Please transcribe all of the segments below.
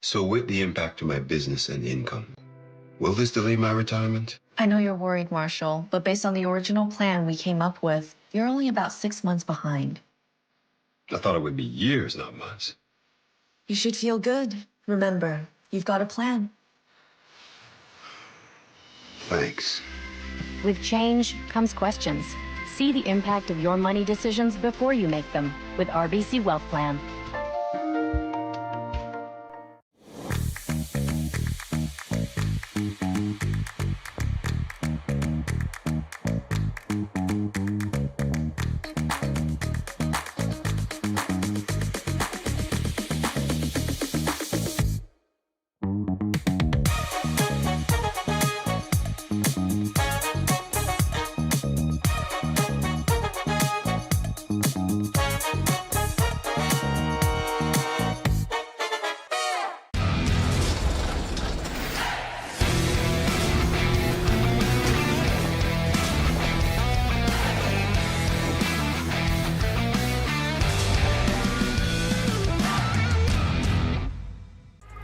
So with the impact to my business and income, will this delay my retirement? I know you're worried, Marshall, but based on the original plan we came up with, you're only about 6 months behind. I thought it would be years, not months. You should feel good. Remember, you've got a plan. Thanks. With change comes questions. See the impact of your money decisions before you make them with RBC Wealth Plan.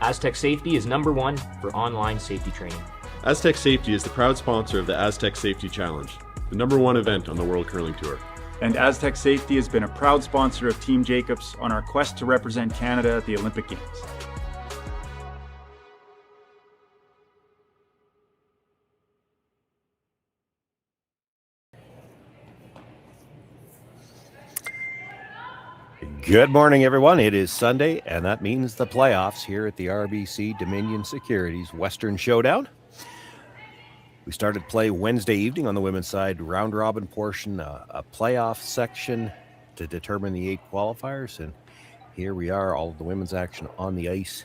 Aztec Safety is #1 for online safety training. Aztec Safety is the proud sponsor of the Aztec Safety Challenge, the #1 event on the World Curling Tour. And Aztec Safety has been a proud sponsor of Team Jacobs on our quest to represent Canada at the Olympic Games. Good morning, everyone. It is Sunday, and that means the playoffs here at the RBC Dominion Securities Western Showdown. We started play Wednesday evening on the women's side, round-robin portion, a playoff section to determine the 8 qualifiers, and here we are, all of the women's action on the ice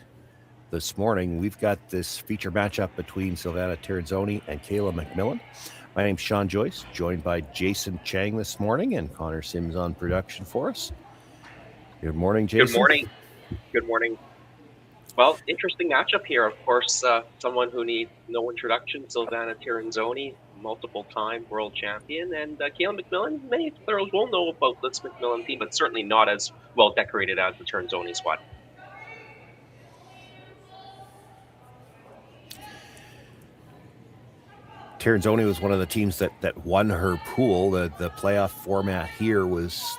this morning. We've got this feature matchup between Silvana Tirinzoni and Kayla MacMillan. My name's Sean Joyce, joined by Jason Chang this morning, and Connor Sims on production for us. Good morning, Jason. Good morning. Good morning. Well, interesting matchup here. Of course, someone who needs no introduction, Silvana Tirinzoni, multiple-time world champion, and Kayla MacMillan. Many players will know about this MacMillan team, but certainly not as well decorated as the Tirinzoni squad. Tirinzoni was one of the teams that won her pool. The playoff format here was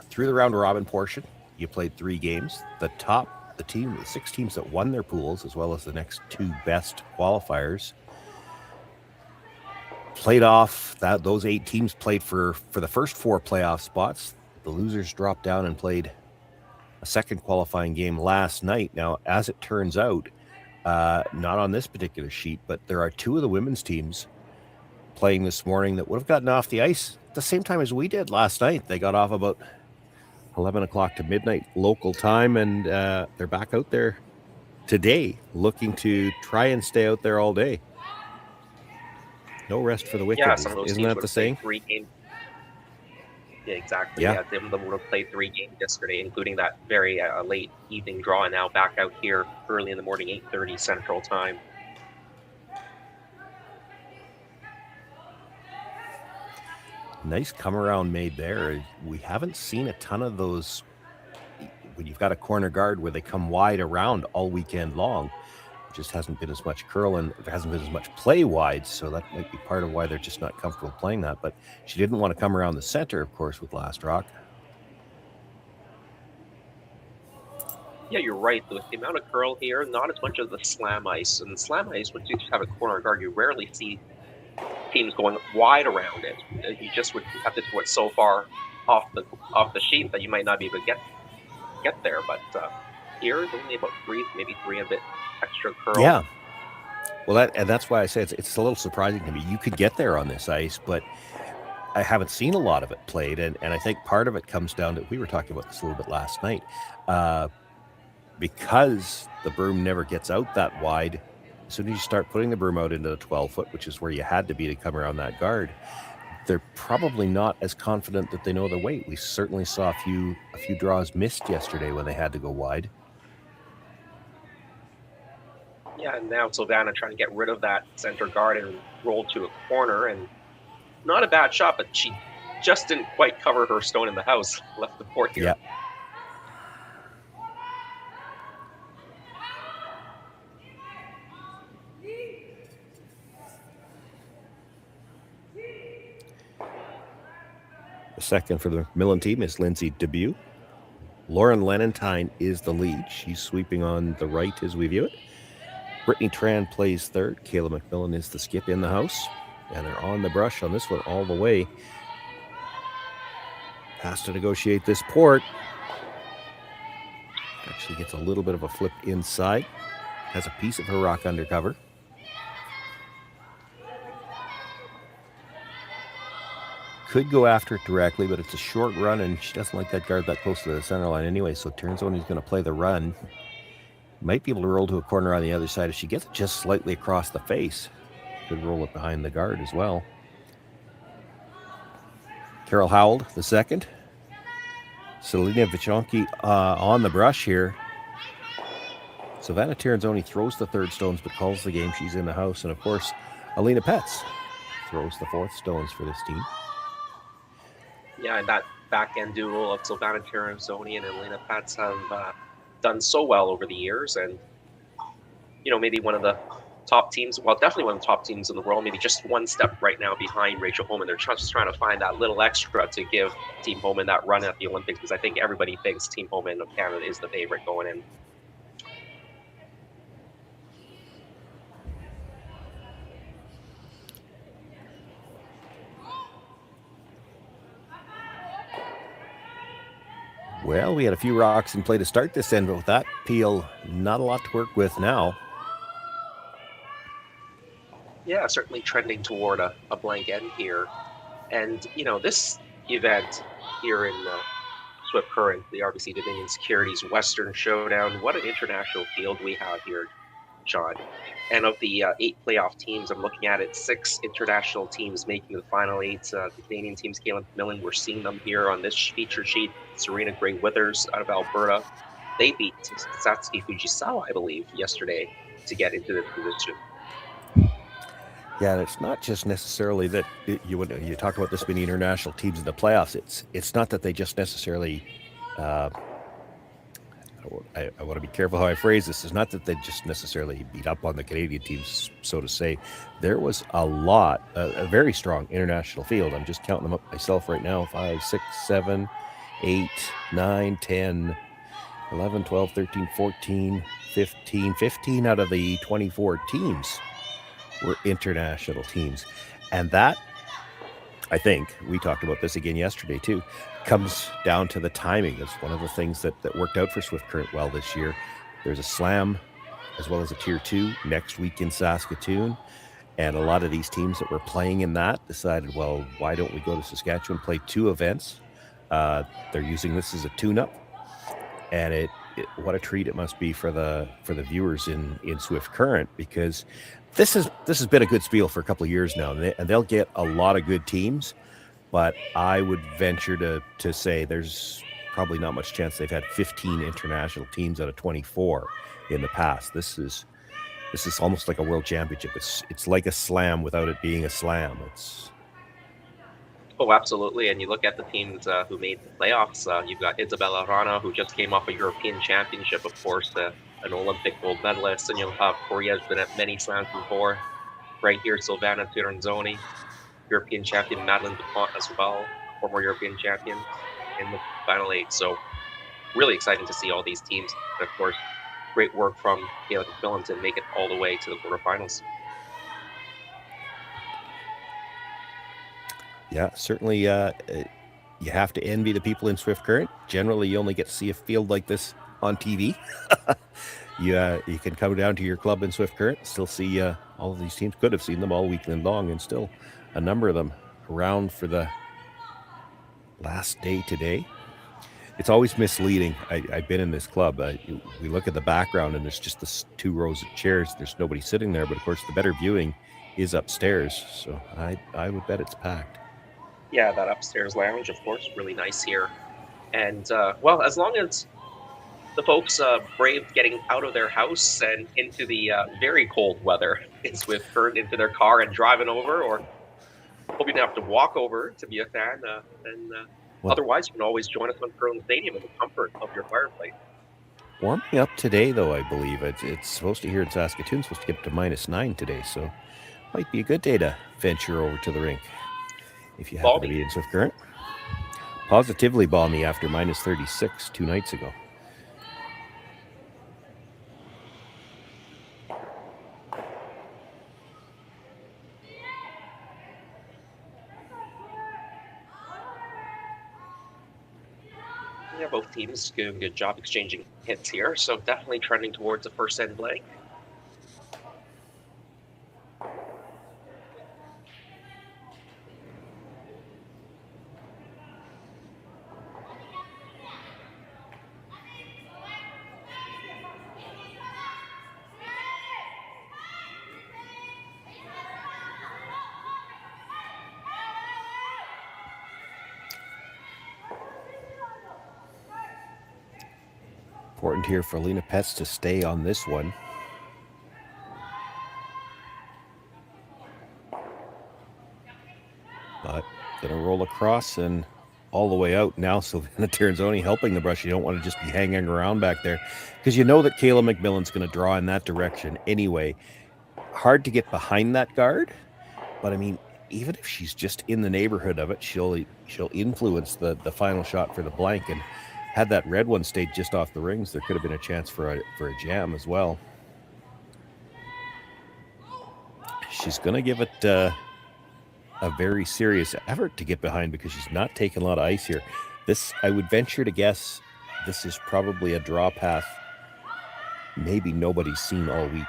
through the round-robin portion. You played 3 games. The 6 teams that won their pools, as well as the next 2 best qualifiers, played off. Those 8 teams played for the first 4 playoff spots. The losers dropped down and played a second qualifying game last night. Now, as it turns out, not on this particular sheet, but there are 2 of the women's teams playing this morning that would have gotten off the ice at the same time as we did last night. They got off about 11 o'clock to midnight local time, and they're back out there today looking to try and stay out there all day. No rest for the wicked. Yeah, some of those Isn't teams that would the have played saying? 3 games. Yeah, exactly. Yeah. Yeah, some of them would have played 3 games yesterday, including that very late evening draw, and now back out here early in the morning, 8:30 Central Time. Nice come around made there. We haven't seen a ton of those when you've got a corner guard where they come wide around all weekend long. It just hasn't been as much curl, and there hasn't been as much play wide, so that might be part of why they're just not comfortable playing that. But she didn't want to come around the center, of course, with Last Rock. Yeah, you're right. With the amount of curl here, not as much as the slam ice. And the slam ice, once you have a corner guard, you rarely see teams going wide around it. You just would have to do it so far off the sheet that you might not be able to get there. But here is only about 3, maybe 3 a bit extra curl. Yeah. Well, that's why I say it's a little surprising to me. You could get there on this ice, but I haven't seen a lot of it played, and I think part of it comes down to, we were talking about this a little bit last night, because the broom never gets out that wide. As soon as you start putting the broom out into the 12-foot, which is where you had to be to come around that guard, they're probably not as confident that they know their weight. We certainly saw a few draws missed yesterday when they had to go wide. Yeah, and now Silvana trying to get rid of that center guard and roll to a corner, and not a bad shot, but she just didn't quite cover her stone in the house. Left the port here. Yeah. second for the MacMillan team is Lindsay Debut. Lauren Lenentine is the lead. She's sweeping on the right as we view it. Brittany Tran plays third. Kayla MacMillan is the skip in the house. And they're on the brush on this one all the way. Has to negotiate this port. Actually gets a little bit of a flip inside. Has a piece of her rock undercover. Could go after it directly, but it's a short run, and she doesn't like that guard that close to the center line anyway, so Tirinzoni's going to play the run. Might be able to roll to a corner on the other side. If she gets it just slightly across the face, could roll it behind the guard as well. Carol Howell, the second. Selena Vichonki on the brush here. Silvana Tirinzoni throws the third stones, but calls the game. She's in the house. And, of course, Alina Petz throws the fourth stones for this team. Yeah, and that back-end duo of Silvana Tirinzoni and Elena Petz have done so well over the years. And, you know, maybe one of the top teams, well, definitely one of the top teams in the world, maybe just one step right now behind Rachel Homan. They're just trying to find that little extra to give Team Homan that run at the Olympics, because I think everybody thinks Team Homan of Canada is the favorite going in. Well, we had a few rocks in play to start this end, but with that peel, not a lot to work with now. Yeah, certainly trending toward a blank end here. And, you know, this event here in Swift Current, the RBC Dominion Securities Western Showdown, what an international field we have here, John. And of the 8 playoff teams, I'm looking at it, 6 international teams making the final 8. The Canadian teams, Kayla MacMillan, we're seeing them here on this feature sheet. Serena Gray-Withers out of Alberta. They beat Satsuki Fujisawa, I believe, yesterday to get into this position. Yeah, and it's not just necessarily that you talk about this many international teams in the playoffs. It's not that they just necessarily. I want to be careful how I phrase this. It's not that they just necessarily beat up on the Canadian teams, so to say. There was a very strong international field. I'm just counting them up myself right now. 5, 6, 7, 8, 9, 10, 11, 12, 13, 14, 15 out of the 24 teams were international teams. And that, I think, we talked about this again yesterday too, comes down to the timing. That's one of the things that worked out for Swift Current well this year. There's a slam as well as a tier 2 next week in Saskatoon. And a lot of these teams that were playing in that decided, well, why don't we go to Saskatchewan, play 2 events? They're using this as a tune-up. And what a treat it must be for the viewers in Swift Current, because this has been a good spiel for a couple of years now, and they'll get a lot of good teams. But I would venture to say there's probably not much chance they've had 15 international teams out of 24 in the past. This is almost like a world championship. It's like a slam without it being a slam. Oh, absolutely. And you look at the teams who made the playoffs. You've got Isabella Rana, who just came off a European championship, of course, an Olympic gold medalist. And you'll have Korea's been at many slams before. Right here, Silvana Tirinzoni, European champion, Madeline DuPont as well, former European champion in the final 8. So really exciting to see all these teams. And of course, great work from Kayla MacMillan to make it all the way to the quarterfinals. Yeah, certainly you have to envy the people in Swift Current. Generally, you only get to see a field like this on TV. You can come down to your club in Swift Current, still see all of these teams. Could have seen them all weekend long, and still a number of them around for the last day today. It's always misleading. I've been in this club. We look at the background, and there's just the 2 rows of chairs. There's nobody sitting there, but of course the better viewing is upstairs. So I would bet it's packed. Yeah, that upstairs lounge, of course, really nice here. And, well, as long as the folks braved getting out of their house and into the very cold weather in Swift Current, into their car and driving over, or hope you don't have to walk over to be a fan. Otherwise, you can always join us on Curling Stadium in the comfort of your fireplace. Warming up today, though, I believe. It's supposed to, here in Saskatoon, supposed to get to -9 today, so might be a good day to venture over to the rink if you happen to be in Swift Current. positively balmy after minus 36 2 nights ago. Yeah, both teams doing a good job exchanging hits here, so definitely trending towards a first end blank. Important here for Alina Petz to stay on this one. But gonna roll across and all the way out now. Silvana Tirinzoni helping the brush. You don't want to just be hanging around back there because you know that Kayla MacMillan's going to draw in that direction anyway. Hard to get behind that guard, but I mean, even if she's just in the neighborhood of it, she'll influence the final shot for the blank. And had that red one stayed just off the rings, there could have been a chance for a jam as well. She's going to give it a very serious effort to get behind because she's not taking a lot of ice here. This, I would venture to guess, this is probably a draw path maybe nobody's seen all week.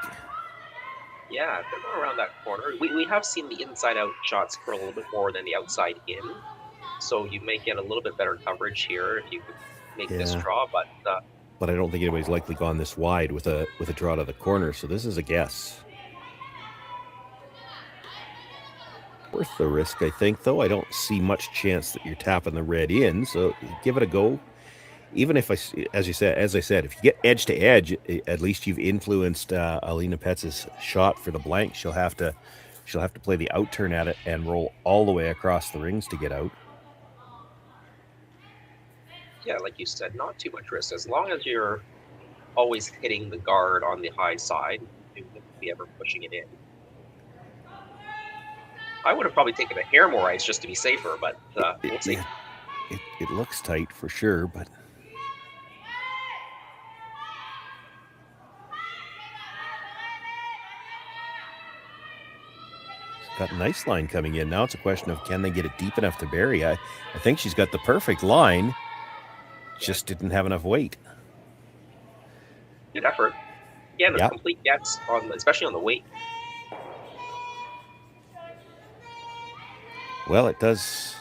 Yeah, they're going around that corner. We have seen the inside-out shots curl a little bit more than the outside-in, so you may get a little bit better coverage here if you could make this draw, but I don't think anybody's likely gone this wide with a draw to the corner, so this is a guess. Worth the risk, I think, though. I don't see much chance that you're tapping the red in, so give it a go. Even if as I said, if you get edge to edge, at least you've influenced Alina Petz's shot for the blank. She'll have to play the out turn at it and roll all the way across the rings to get out. Yeah, like you said, not too much risk. As long as you're always hitting the guard on the high side, you won't be ever pushing it in. I would have probably taken a hair more ice just to be safer, but we'll see. It looks tight for sure, but got a nice line coming in. Now it's a question of can they get it deep enough to bury. I think she's got the perfect line, just didn't have enough weight. Good effort. Again, a complete guess, especially on the weight. Well, it does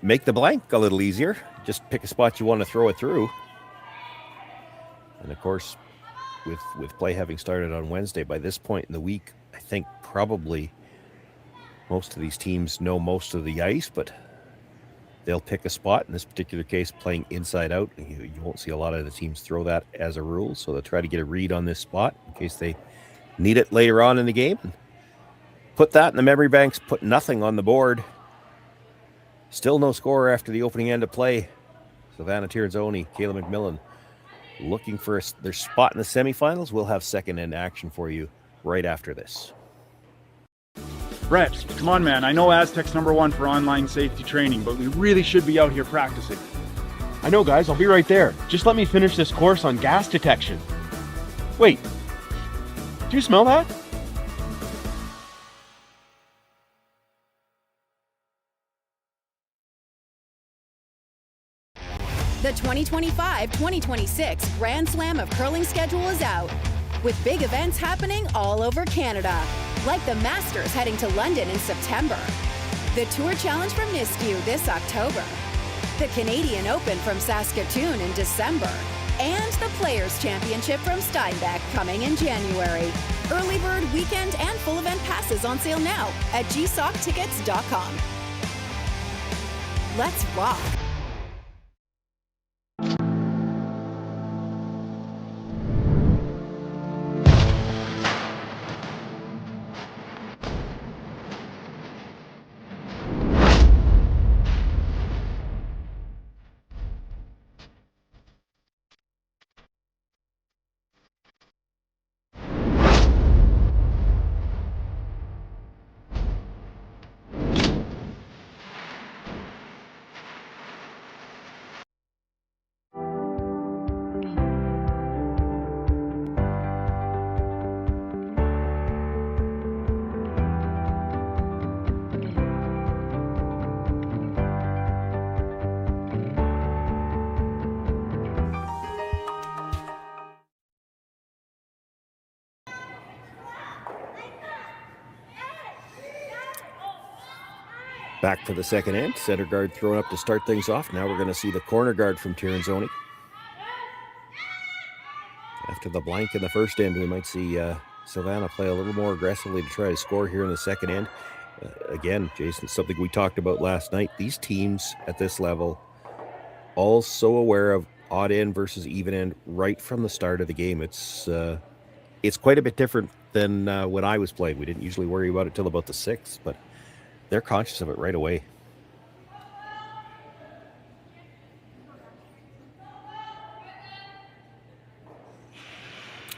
make the blank a little easier. Just pick a spot you want to throw it through. And of course, with play having started on Wednesday, by this point in the week, I think probably most of these teams know most of the ice, but they'll pick a spot. In this particular case, playing inside out, you won't see a lot of the teams throw that as a rule, so they'll try to get a read on this spot in case they need it later on in the game. Put that in the memory banks, put nothing on the board. Still no score after the opening end of play. Silvana Tirinzoni, Kayla MacMillan looking for their spot in the semifinals. We'll have second end action for you right after this. Brett, come on, man. I know Aztec's #1 for online safety training, but we really should be out here practicing. I know, guys. I'll be right there. Just let me finish this course on gas detection. Wait. Do you smell that? The 2025-2026 Grand Slam of Curling schedule is out, with big events happening all over Canada, like the Masters heading to London in September, the Tour Challenge from Nisku this October, the Canadian Open from Saskatchewan in December, and the Players' Championship from Steinbach coming in January. Early bird weekend and full event passes on sale now at gsoctickets.com. Let's rock! Back for the second end. Center guard thrown up to start things off. Now we're going to see the corner guard from Tirinzoni. After the blank in the first end, we might see Silvana play a little more aggressively to try to score here in the second end. Again, Jason, something we talked about last night. These teams at this level, all so aware of odd end versus even end right from the start of the game. It's quite a bit different than when I was playing. We didn't usually worry about it till about the sixth, but they're conscious of it right away.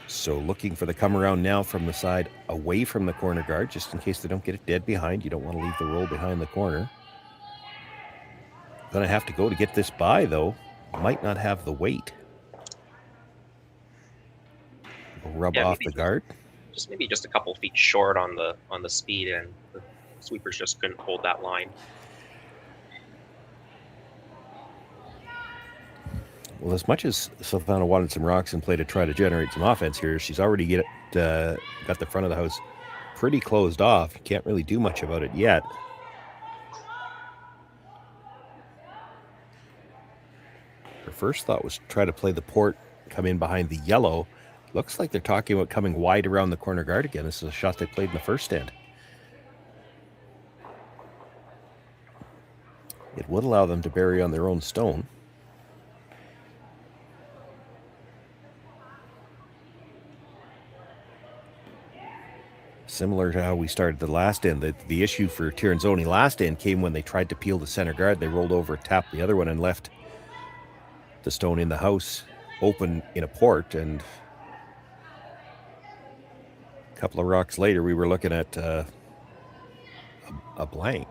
So looking for the come around now from the side away from the corner guard, just in case they don't get it dead behind. You don't want to leave the roll behind the corner. Gonna have to go to get this by, though. Might not have the weight. Rub off the guard. Maybe just a couple feet short on the speed, and the sweepers just couldn't hold that line. Well, as much as Silvana wanted some rocks and play to try to generate some offense here, she's already got the front of the house pretty closed off. You can't really do much about it yet. Her first thought was try to play the port, come in behind the yellow. Looks like they're talking about coming wide around the corner guard again. This is a shot they played in the first end. It would allow them to bury on their own stone. Similar to how we started the last end. The issue for Tirinzoni last end came when they tried to peel the center guard. They rolled over, tapped the other one, and left the stone in the house open in a port. And a couple of rocks later, we were looking at a blank.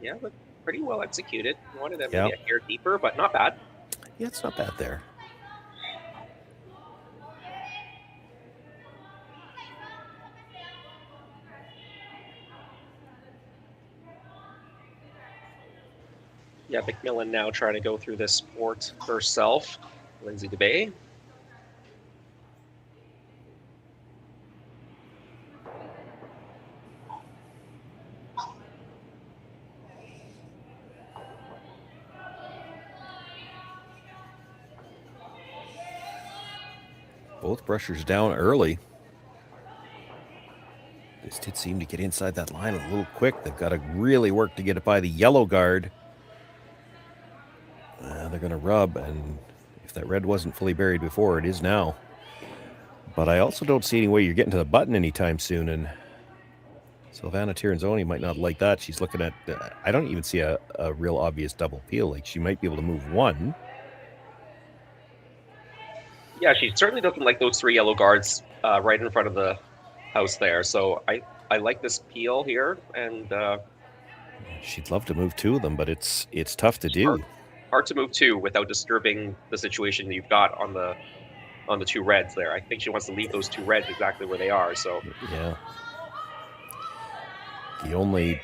Yeah, but pretty well executed. Wanted them maybe a hair deeper, but not bad. Yeah, it's not bad there. Yeah, MacMillan now trying to go through this port herself. Lindsay DeBay. Both brushers down early. This did seem to get inside that line a little quick. They've got to really work to get it by the yellow guard. They're going to rub, and if that red wasn't fully buried before, it is now. But I also don't see any way you're getting to the button anytime soon, and Silvana Tirinzoni might not like that. She's looking at, I don't even see a real obvious double peel. Like, she might be able to move one. Yeah, she certainly doesn't like those three yellow guards right in front of the house there. So I like this peel here, and she'd love to move two of them, but it's tough to do. Hard to move two without disturbing the situation that you've got on the two reds there. I think she wants to leave those two reds exactly where they are. So yeah, the only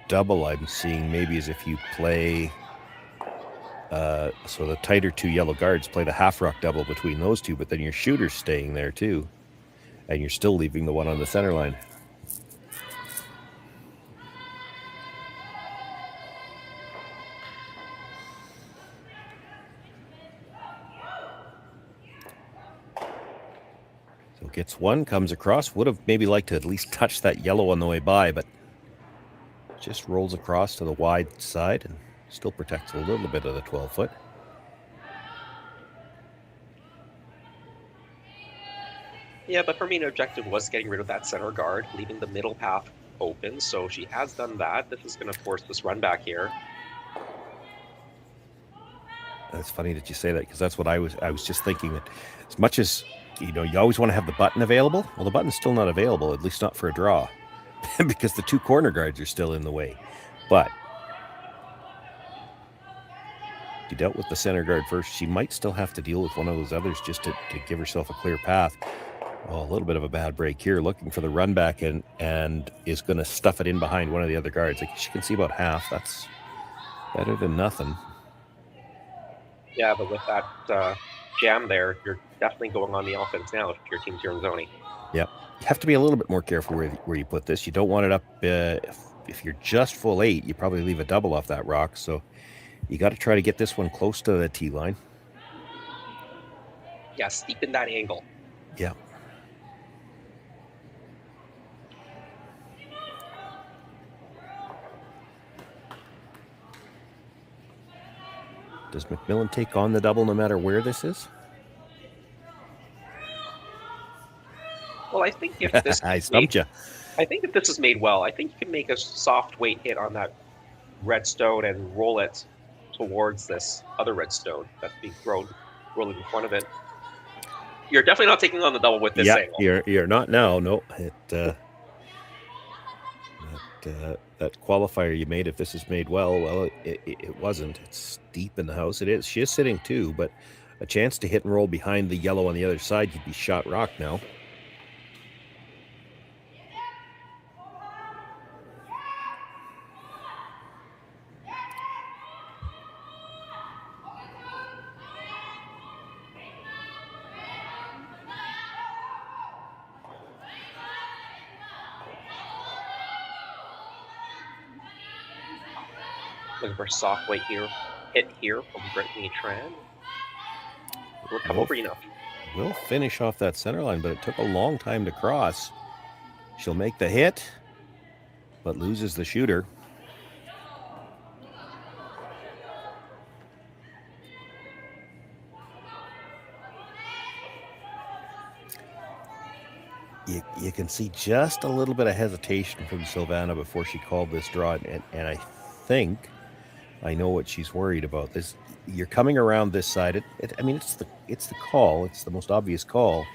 double I'm seeing maybe is if you play. So the tighter two yellow guards play the half rock double between those two, but then your shooter's staying there too, and you're still leaving the one on the center line. So gets one, comes across. Would have maybe liked to at least touch that yellow on the way by, but just rolls across to the wide side and still protects a little bit of the 12-foot. Yeah, but her main objective was getting rid of that center guard, leaving the middle path open. So she has done that. This is going to force this run back here. That's funny that you say that, because that's what I was just thinking, that as much as you always want to have the button available. Well, the button's still not available, at least not for a draw, because the two corner guards are still in the way. But she dealt with the center guard first. She might still have to deal with one of those others just to give herself a clear path. Oh, a little bit of a bad break here, looking for the run back and is going to stuff it in behind one of the other guards. Like, she can see about half. That's better than nothing. Yeah, but with that jam there, you're definitely going on the offense now if your team's Tirinzoni. Yep. You have to be a little bit more careful where you put this. You don't want it up if you're just full 8, you probably leave a double off that rock. So you got to try to get this one close to the tee line. Yeah, steepen that angle. Yeah. Does MacMillan take on the double no matter where this is? Well, I think if this I stumped you. I think if this is made well, I think you can make a soft weight hit on that redstone and roll it towards this other redstone that's being rolling in front of it. You're definitely not taking on the double with this angle. You're not now. No, that qualifier you made, if this is made well, it wasn't. It's deep in the house. It is. She is sitting 2, but a chance to hit and roll behind the yellow on the other side could be shot rock now. Looking for a soft weight hit here from Brittany Tran. We'll come over enough. We'll finish off that center line, but it took a long time to cross. She'll make the hit, but loses the shooter. You can see just a little bit of hesitation from Silvana before she called this draw, and I think I know what she's worried about. This, you're coming around this side. I mean, it's the call. It's the most obvious call.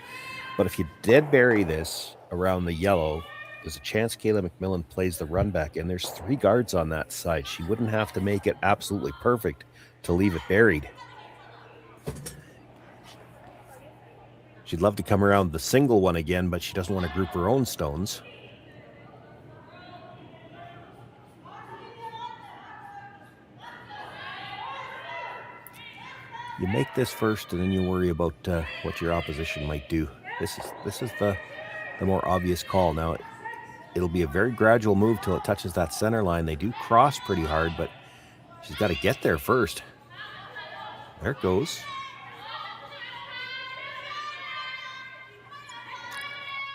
But if you dead bury this around the yellow, there's a chance Kayla MacMillan plays the run back, and there's 3 guards on that side. She wouldn't have to make it absolutely perfect to leave it buried. She'd love to come around the single one again, but she doesn't want to group her own stones. You make this first, and then you worry about what your opposition might do. This is the more obvious call. Now, it'll be a very gradual move till it touches that center line. They do cross pretty hard, but she's got to get there first. There it goes.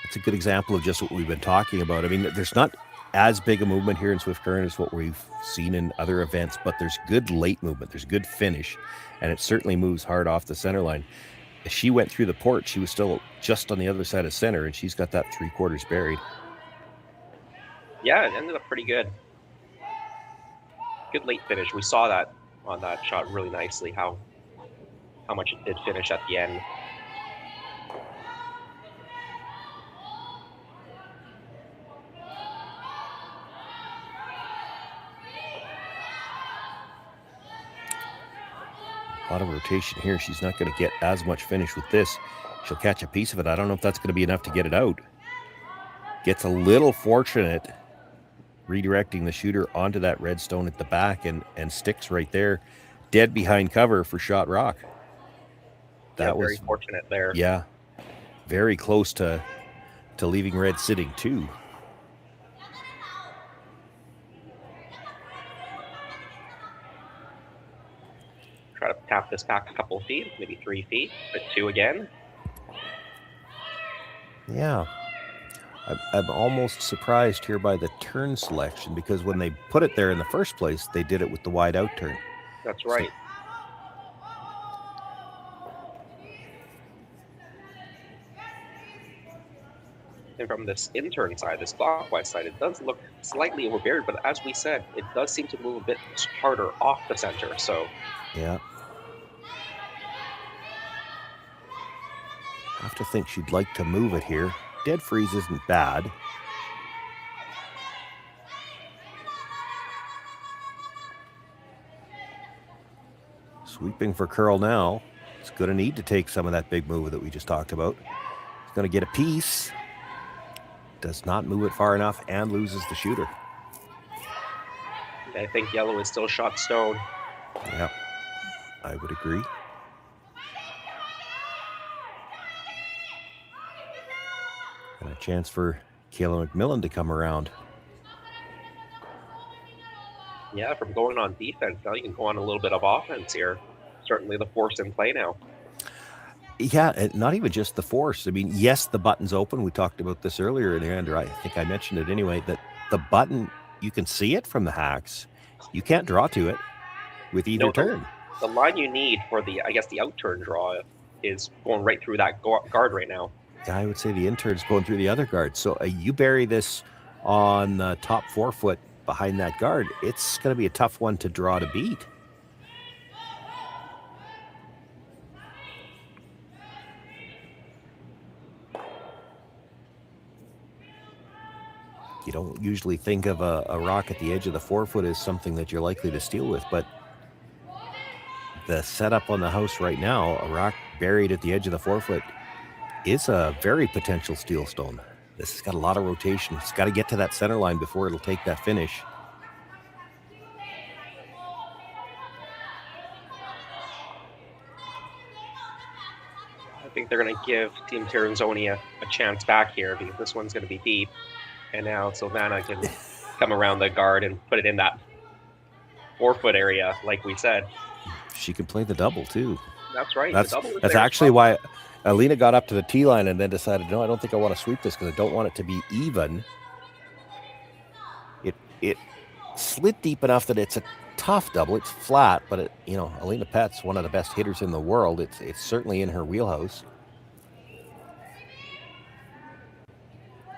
It's a good example of just what we've been talking about. I mean, there's not as big a movement here in Swift Current as what we've seen in other events, but there's good late movement. There's good finish, and it certainly moves hard off the center line. As she went through the port, she was still just on the other side of center, and she's got that 3/4 buried. Yeah, it ended up pretty good. Good late finish. We saw that on that shot really nicely, how much it did finish at the end. A lot of rotation here. She's not going to get as much finish with this. She'll catch a piece of it. I don't know if that's going to be enough to get it out. Gets a little fortunate redirecting the shooter onto that redstone at the back and sticks right there, dead behind cover for shot rock. That was very fortunate there. Yeah, very close to leaving red sitting too. Try to tap this back a couple of feet, maybe 3 feet, but 2 again. Yeah. I'm almost surprised here by the turn selection, because when they put it there in the first place, they did it with the wide out turn. That's right. And from this in-turn side, this clockwise side, it does look slightly overburied, but as we said, it does seem to move a bit harder off the center, so... Yeah. I have to think she'd like to move it here. Dead freeze isn't bad. Sweeping for curl now. It's going to need to take some of that big move that we just talked about. It's going to get a piece. Does not move it far enough and loses the shooter. I think yellow is still shot stone. Yeah, I would agree. And a chance for Kayla MacMillan to come around. Yeah, from going on defense, now you can go on a little bit of offense here. Certainly the force in play now. Yeah, not even just the force. I mean, yes, the button's open. We talked about this earlier in the end, or I think I mentioned it anyway, that the button, you can see it from the hacks. You can't draw to it with either turn. The line you need for the, I guess, the out turn draw is going right through that guard right now. Yeah, I would say the intern's going through the other guard. So you bury this on the top 4 foot behind that guard, it's going to be a tough one to draw to beat. You don't usually think of a rock at the edge of the 4 foot as something that you're likely to steal with, but the setup on the house right now, a rock buried at the edge of the 4 foot, is a very potential steal stone. This has got a lot of rotation. It's got to get to that center line before it'll take that finish. I think they're going to give Team Tirinzoni a chance back here because this one's going to be deep. And now Silvana can come around the guard and put it in that 4 foot area, like we said. She can play the double, too. That's right. That's actually why Alina got up to the tee line and then decided, no, I don't think I want to sweep this because I don't want it to be even. It slid deep enough that it's a tough double. It's flat, but Alina Pett's one of the best hitters in the world. It's certainly in her wheelhouse.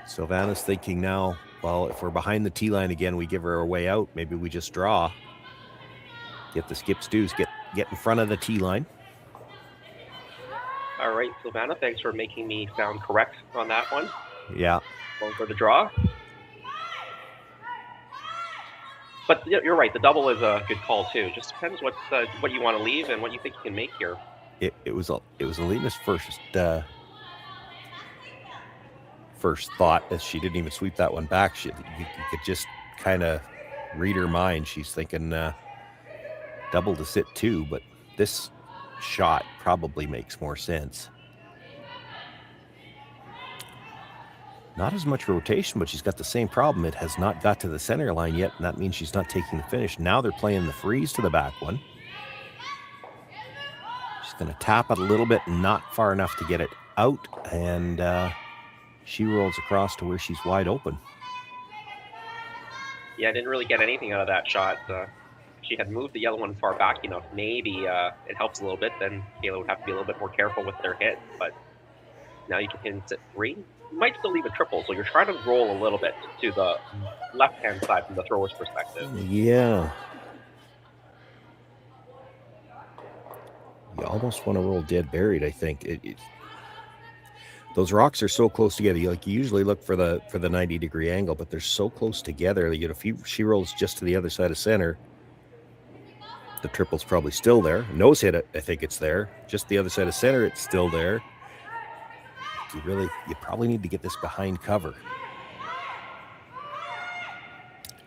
Silvana's thinking now, well, if we're behind the tee line again, we give her a way out. Maybe we just draw. Get the skips deuce, get in front of the tee line. All right, Silvana, thanks for making me sound correct on that one. Yeah. Going for the draw. But you're right, the double is a good call too. Just depends what you want to leave and what you think you can make here. It was Alina's first thought, as she didn't even sweep that one back. You could just kind of read her mind. She's thinking double to sit 2, but this shot probably makes more sense. Not as much rotation, but she's got the same problem. It has not got to the center line yet, and that means she's not taking the finish. Now they're playing the freeze to the back one. She's going to tap it a little bit, not far enough to get it out, and she rolls across to where she's wide open. Yeah, I didn't really get anything out of that shot. She had moved the yellow one far back enough. Maybe it helps a little bit. Then Kayla would have to be a little bit more careful with their hit. But now you can hit at 3. You might still leave a triple, so you're trying to roll a little bit to the left-hand side from the thrower's perspective. Yeah. You almost want to roll dead buried, I think. Those rocks are so close together. You usually look for the 90-degree angle, but they're so close together. If she rolls just to the other side of center, the triple's probably still there. Nose hit it, I think it's there. Just the other side of center, it's still there. You probably need to get this behind cover.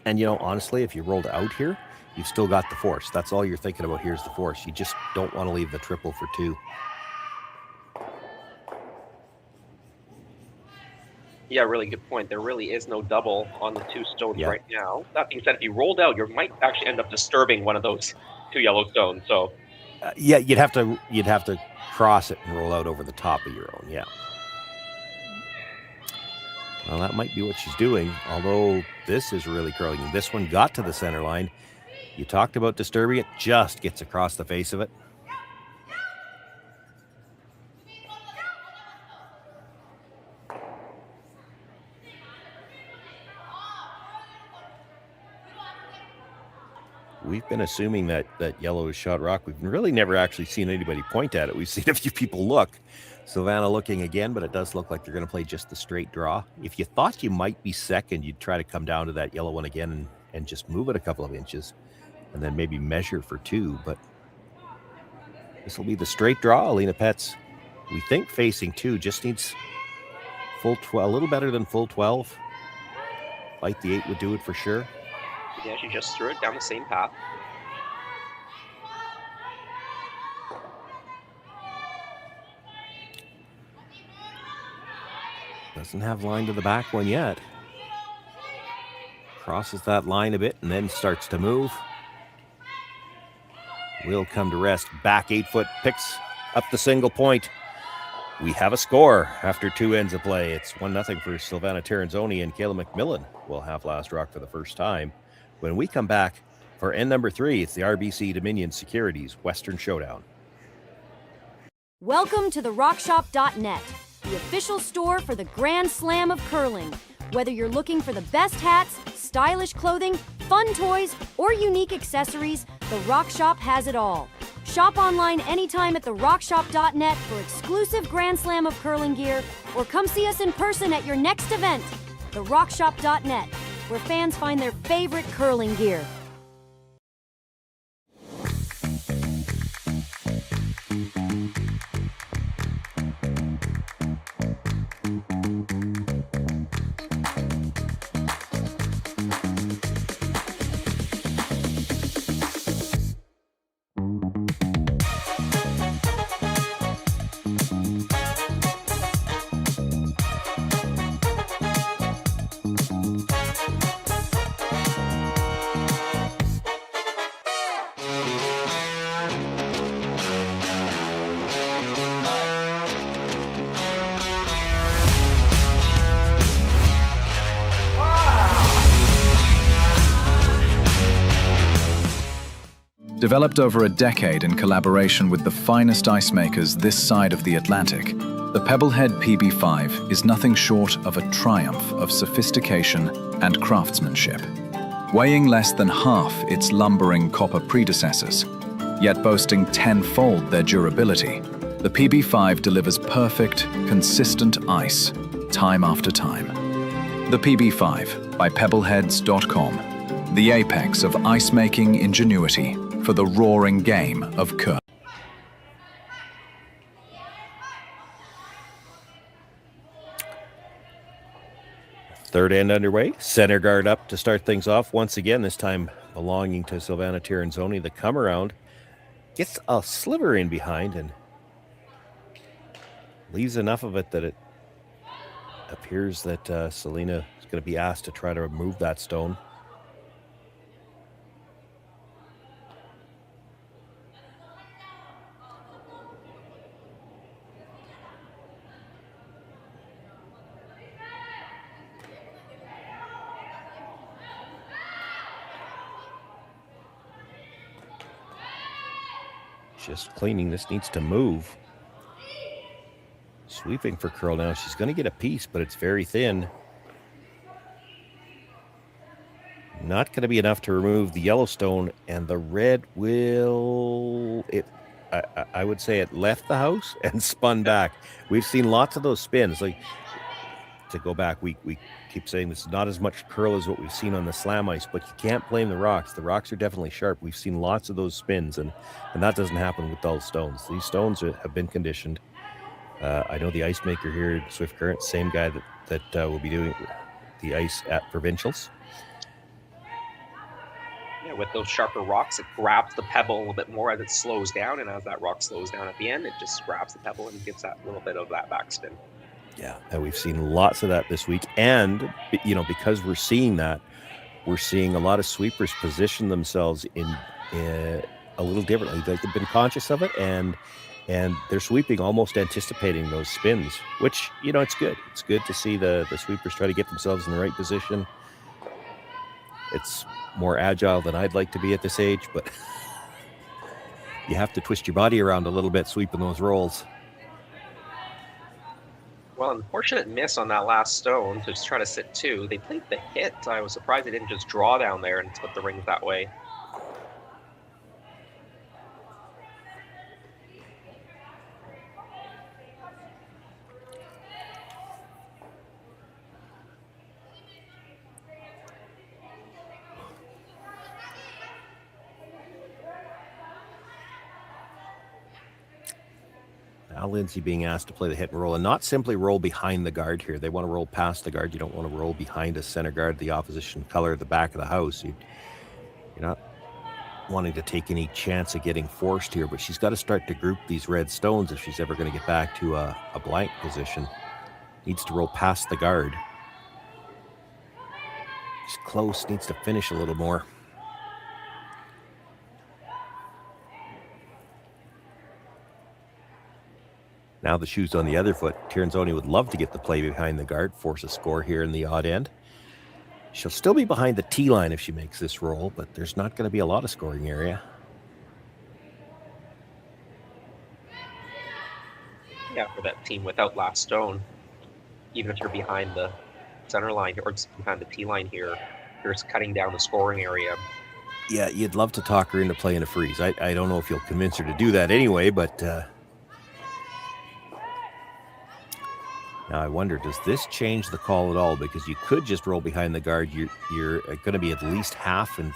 And honestly, if you rolled out here, you've still got the force. That's all you're thinking about here is the force. You just don't want to leave the triple for 2. Yeah, really good point. There really is no double on the 2 stones right now. That being said, if you rolled out, you might actually end up disturbing one of those 2 yellow stones. So, you'd have to cross it and roll out over the top of your own. Yeah. Well, that might be what she's doing. Although this is really curling. This one got to the center line. You talked about disturbing it. Just gets across the face of it. We've been assuming that yellow is shot rock. We've really never actually seen anybody point at it. We've seen a few people look. Silvana looking again, but it does look like they're going to play just the straight draw. If you thought you might be second, you'd try to come down to that yellow one again and just move it a couple of inches and then maybe measure for 2. But this will be the straight draw. Alina Pett's, we think, facing 2. Just needs full 12, a little better than full 12. Bite the 8 would do it for sure. Yeah, she just threw it down the same path. Doesn't have line to the back one yet. crosses that line a bit and then starts to move. Will come to rest. Back 8 foot, picks up the single point. We have a score after 2 ends of play. It's 1-0 for Silvana Tirinzoni, and Kayla MacMillan will have last rock for the first time. When we come back for end number 3, it's the RBC Dominion Securities Western Showdown. Welcome to the RockShop.net, the official store for the Grand Slam of curling. Whether you're looking for the best hats, stylish clothing, fun toys, or unique accessories, the Rock Shop has it all. Shop online anytime at therockshop.net for exclusive Grand Slam of curling gear, or come see us in person at your next event. Therockshop.net, where fans find their favorite curling gear. Developed over a decade in collaboration with the finest ice makers this side of the Atlantic, the Pebblehead PB5 is nothing short of a triumph of sophistication and craftsmanship. Weighing less than half its lumbering copper predecessors, yet boasting tenfold their durability, the PB5 delivers perfect, consistent ice, time after time. The PB5 by Pebbleheads.com, the apex of ice-making ingenuity for the roaring game of curling. Third end underway. Center guard up to start things off once again, this time belonging to Silvana Tirinzoni. The come around gets a sliver in behind and leaves enough of it that it appears that Selena is going to be asked to try to remove that stone. Just cleaning. This needs to move. Sweeping for curl now. She's going to get a piece, but it's very thin. Not going to be enough to remove the Yellowstone, and the red will... I would say it left the house and spun back. We've seen lots of those spins. Like, to go back, we keep saying this is not as much curl as what we've seen on the slam ice, but you can't blame the rocks. The rocks are definitely sharp. We've seen lots of those spins, and that doesn't happen with dull stones. These stones have been conditioned. I know the ice maker here at Swift Current, same guy that will be doing the ice at Provincials. Yeah, with those sharper rocks, it grabs the pebble a little bit more as it slows down, and as that rock slows down at the end, it just grabs the pebble and gives that little bit of that backspin. Yeah, and we've seen lots of that this week. And, because we're seeing that, we're seeing a lot of sweepers position themselves in a little differently. They've been conscious of it, and they're sweeping almost anticipating those spins, which, it's good. It's good to see the sweepers try to get themselves in the right position. It's more agile than I'd like to be at this age, but you have to twist your body around a little bit sweeping those rolls. Well, unfortunate miss on that last stone to just try to sit two. They played the hit. I was surprised they didn't just draw down there and split the rings that way. Now Lindsay being asked to play the hit and roll, and not simply roll behind the guard here. They want to roll past the guard. You don't want to roll behind a center guard, the opposition color at the back of the house. You're not wanting to take any chance of getting forced here, but she's got to start to group these red stones if she's ever going to get back to a blank position. Needs to roll past the guard. She's close, needs to finish a little more. Now the shoe's on the other foot. Tirinzoni would love to get the play behind the guard, force a score here in the odd end. She'll still be behind the tee line if she makes this roll, but there's not going to be a lot of scoring area. Yeah, for that team without last stone, even if you're behind the center line or just behind the tee line here, you're just cutting down the scoring area. Yeah, you'd love to talk her into playing a freeze. I don't know if you'll convince her to do that anyway, but now I wonder, does this change the call at all? Because you could just roll behind the guard. You're going to be at least half in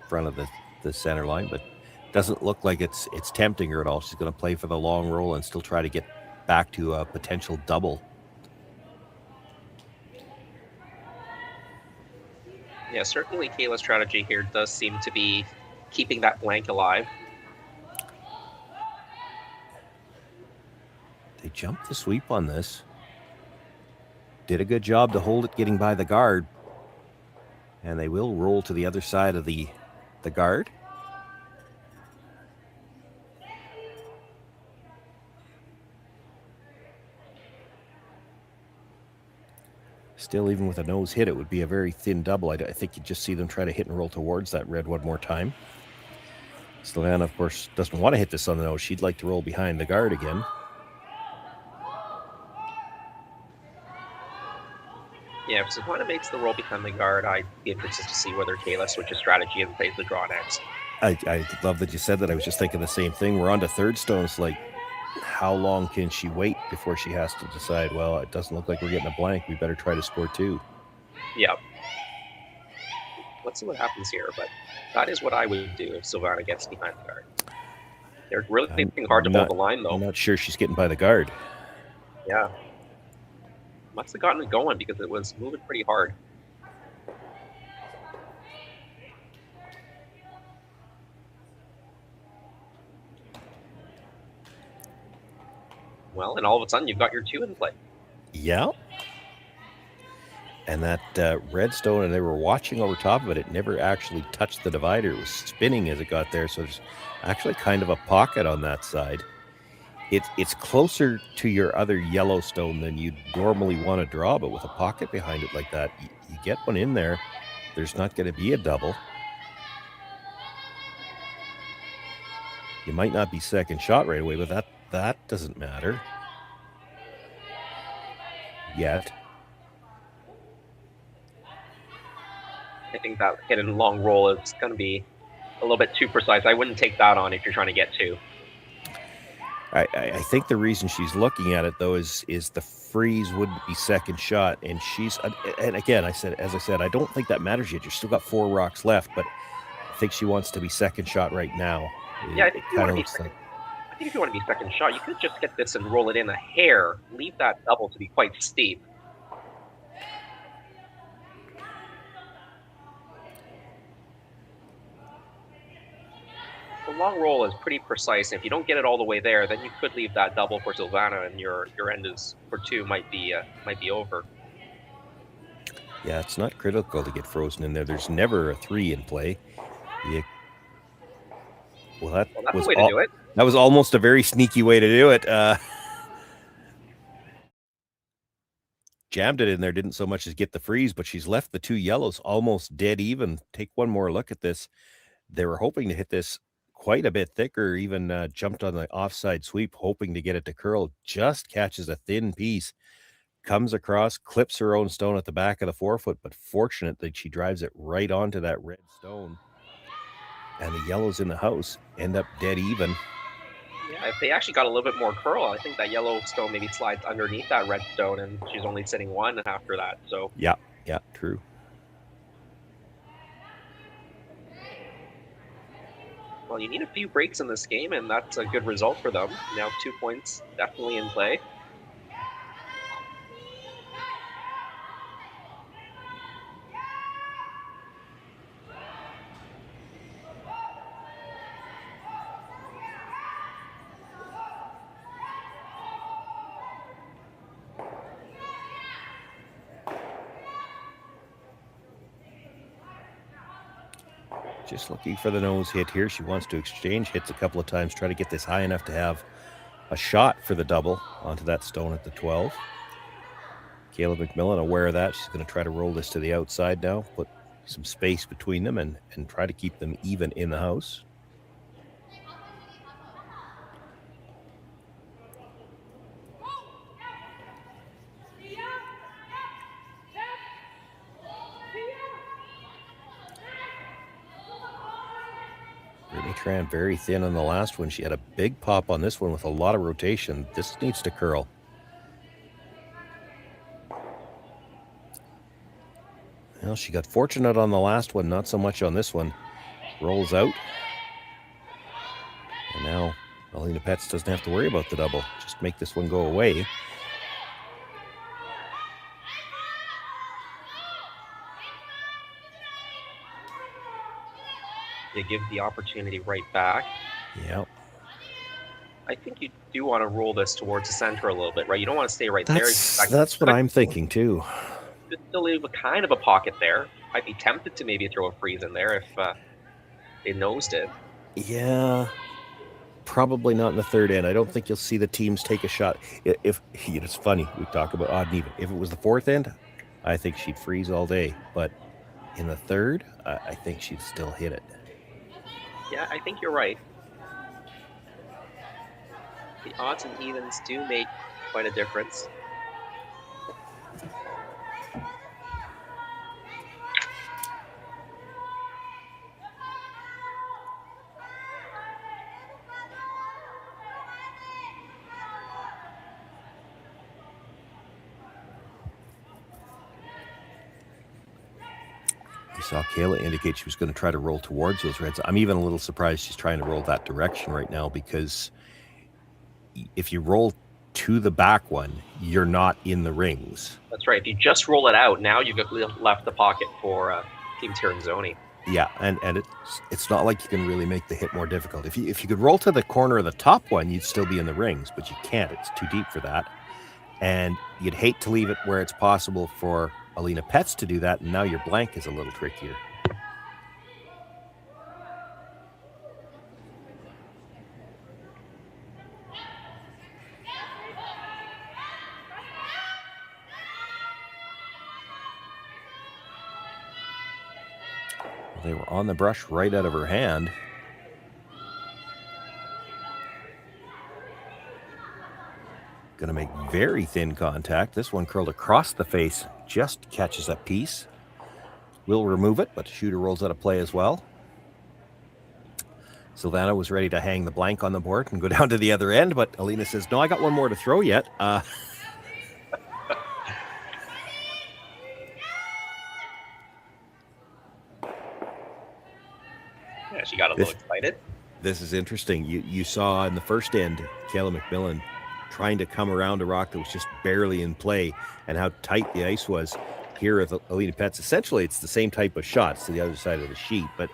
front of the center line, but it doesn't look like it's tempting her at all. She's going to play for the long roll and still try to get back to a potential double. Yeah, certainly Kayla's strategy here does seem to be keeping that blank alive. They jumped the sweep on this. Did a good job to hold it getting by the guard. And they will roll to the other side of the guard. Still, even with a nose hit, it would be a very thin double. I think you'd just see them try to hit and roll towards that red one more time. Silvana, of course, doesn't want to hit this on the nose. She'd like to roll behind the guard again. Yeah, if Silvana makes the roll behind the guard, I'd be interested to see whether Kayla switches strategy and plays the draw next. I love that you said that. I was just thinking the same thing. We're on to third stone. It's like, how long can she wait before she has to decide, well, it doesn't look like we're getting a blank. We better try to score two. Yeah. Let's see what happens here, but that is what I would do if Silvana gets behind the guard. They're really thinking hard to hold the line, though. I'm not sure she's getting by the guard. Yeah. Must have gotten it going because it was moving pretty hard. Well, and all of a sudden you've got your two in play. Yeah. And that red stone, and they were watching over top of it. It never actually touched the divider. It was spinning as it got there. So there's actually kind of a pocket on that side. It's closer to your other yellow stone than you'd normally want to draw, but with a pocket behind it like that, you get one in there, there's not going to be a double. You might not be second shot right away, but that doesn't matter yet. I think that hit and long roll is going to be a little bit too precise. I wouldn't take that on if you're trying to get two. I think the reason she's looking at it, though, is the freeze wouldn't be second shot. And again, as I said, I don't think that matters yet. You've still got 4 rocks left, but I think she wants to be second shot right now. Yeah, I think if you want to be second shot, you could just get this and roll it in a hair. Leave that double to be quite steep. The long roll is pretty precise. If you don't get it all the way there, then you could leave that double for Silvana, and your end is for two might be over. Yeah, it's not critical to get frozen in there. There's never a 3 in play. That was the way to do it. That was almost a very sneaky way to do it. Jammed it in there, didn't so much as get the freeze, but she's left the 2 yellows almost dead even. Take one more look at this. They were hoping to hit this quite a bit thicker, even jumped on the offside sweep, hoping to get it to curl. Just catches a thin piece, comes across, clips her own stone at the back of the forefoot, but fortunate that she drives it right onto that red stone. And the yellows in the house end up dead even. Yeah, if they actually got a little bit more curl, I think that yellow stone maybe slides underneath that red stone, and she's only sitting 1 after that. So yeah, true. Well, you need a few breaks in this game, and that's a good result for them. Now 2 points definitely in play. Just looking for the nose hit here. She wants to exchange hits a couple of times, try to get this high enough to have a shot for the double onto that stone at the 12. Kayla MacMillan aware of that. She's going to try to roll this to the outside now, put some space between them and try to keep them even in the house. Tran very thin on the last one. She had a big pop on this one with a lot of rotation. This needs to curl. Well, she got fortunate on the last one, not so much on this one. Rolls out. And now Alina Petz doesn't have to worry about the double. Just make this one go away. You give the opportunity right back. Yep. I think you do want to roll this towards the center a little bit, right? You don't want to stay right there. That's what I'm thinking too. Just still leave a kind of a pocket there. I'd be tempted to maybe throw a freeze in there if they nosed it. Yeah, probably not in the third end. I don't think you'll see the teams take a shot. If it's funny, we talk about odd and even. If it was the fourth end, I think she'd freeze all day. But in the third, I think she'd still hit it. Yeah, I think you're right. The odds and evens do make quite a difference. You saw Kayla indicate she was going to try to roll towards those reds. I'm even a little surprised she's trying to roll that direction right now, because if you roll to the back one, you're not in the rings. That's right. If you just roll it out, now you've left the pocket for Team Tirinzoni. Yeah, and it's not like you can really make the hit more difficult. If you could roll to the corner of the top one, you'd still be in the rings, but you can't. It's too deep for that. And you'd hate to leave it where it's possible for Alina Petz to do that, and now your blank is a little trickier. They were on the brush right out of her hand. Going to make very thin contact. This one curled across the face, just catches a piece. Will remove it, but the shooter rolls out of play as well. Silvana was ready to hang the blank on the board and go down to the other end, but Alina says, no, I got one more to throw yet. Yeah, she got a little excited. This is interesting. You saw in the first end, Kayla MacMillan trying to come around a rock that was just barely in play, and how tight the ice was. Here with Alina Petz, essentially it's the same type of shots to the other side of the sheet, but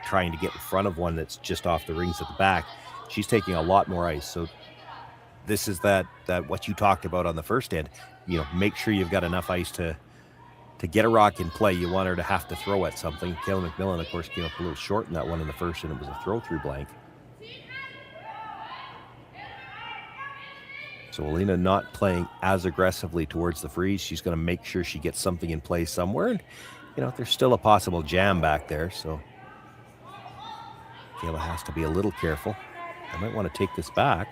trying to get in front of one that's just off the rings at the back. She's taking a lot more ice. So this is that what you talked about on the first end. You know, make sure you've got enough ice to get a rock in play. You want her to have to throw at something. Kayla MacMillan, of course, came up a little short in that one in the first, and it was a throw-through blank. So Alina not playing as aggressively towards the freeze. She's going to make sure she gets something in play somewhere. And, you know, there's still a possible jam back there, so Kayla has to be a little careful. I might want to take this back.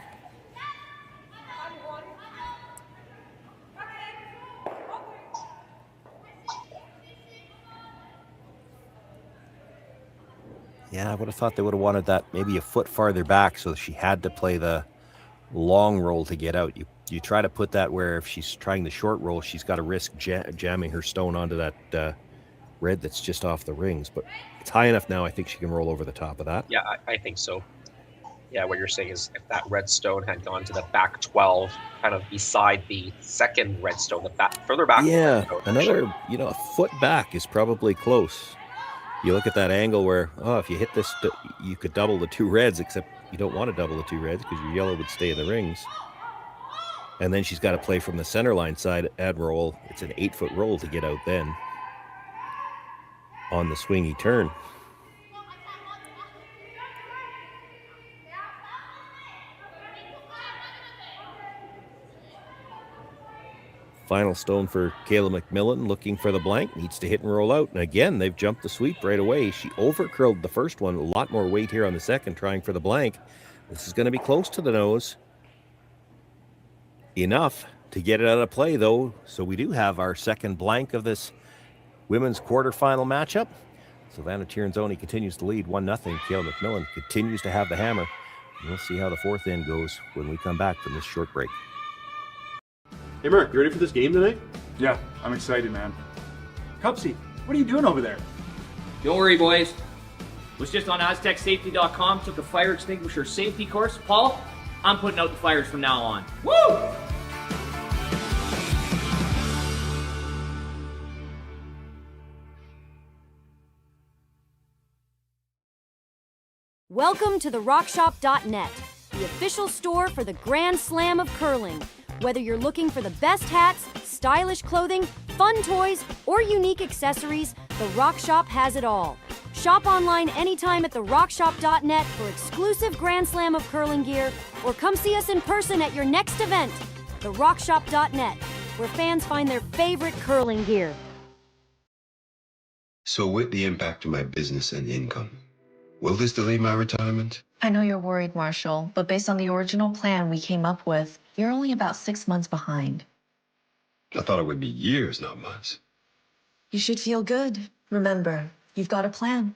Yeah, I would have thought they would have wanted that maybe a foot farther back, so she had to play the long roll to get out. You try to put that where if she's trying the short roll, she's got to risk jamming her stone onto that red that's just off the rings. But it's high enough now, I think she can roll over the top of that. Yeah, I think so. Yeah, what you're saying is if that red stone had gone to the back 12, kind of beside the second red stone, further back. Yeah, another, a foot back is probably close. You look at that angle where, if you hit this, you could double the two reds, except you don't want to double the two reds because your yellow would stay in the rings. And then she's got to play from the center line side and roll. It's an 8-foot roll to get out then on the swingy turn. Final stone for Kayla MacMillan, looking for the blank, needs to hit and roll out. And again, they've jumped the sweep right away. She over-curled the first one, a lot more weight here on the second, trying for the blank. This is going to be close to the nose. Enough to get it out of play, though, so we do have our second blank of this women's quarterfinal matchup. Silvana Tirinzoni continues to lead 1-0. Kayla MacMillan continues to have the hammer. And we'll see how the fourth end goes when we come back from this short break. Hey Mark, you ready for this game tonight? Yeah, I'm excited, man. Cupsy, what are you doing over there? Don't worry, boys. Was just on AztecSafety.com, took a fire extinguisher safety course. Paul, I'm putting out the fires from now on. Woo! Welcome to therockshop.net, the official store for the Grand Slam of curling. Whether you're looking for the best hats, stylish clothing, fun toys, or unique accessories, The Rock Shop has it all. Shop online anytime at therockshop.net for exclusive Grand Slam of curling gear, or come see us in person at your next event. therockshop.net, where fans find their favorite curling gear. So with the impact to my business and income, will this delay my retirement? I know you're worried, Marshall, but based on the original plan we came up with, you're only about 6 months behind. I thought it would be years, not months. You should feel good. Remember, you've got a plan.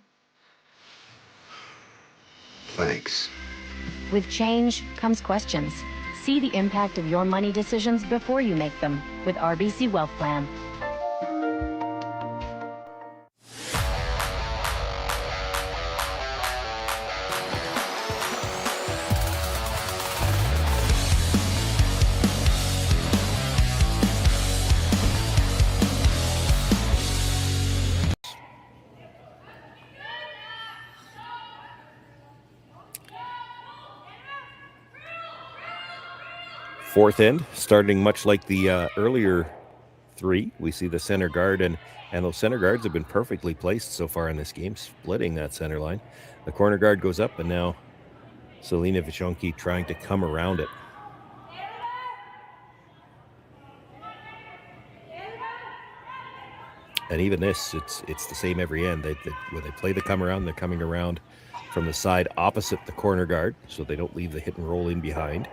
Thanks. With change comes questions. See the impact of your money decisions before you make them with RBC Wealth Plan. Fourth end, starting much like the earlier three. We see the center guard, and those center guards have been perfectly placed so far in this game, splitting that center line. The corner guard goes up, and now Selena Vichonki trying to come around it. And even this, it's the same every end. When they play the come around, they're coming around from the side opposite the corner guard, so they don't leave the hit and roll in behind.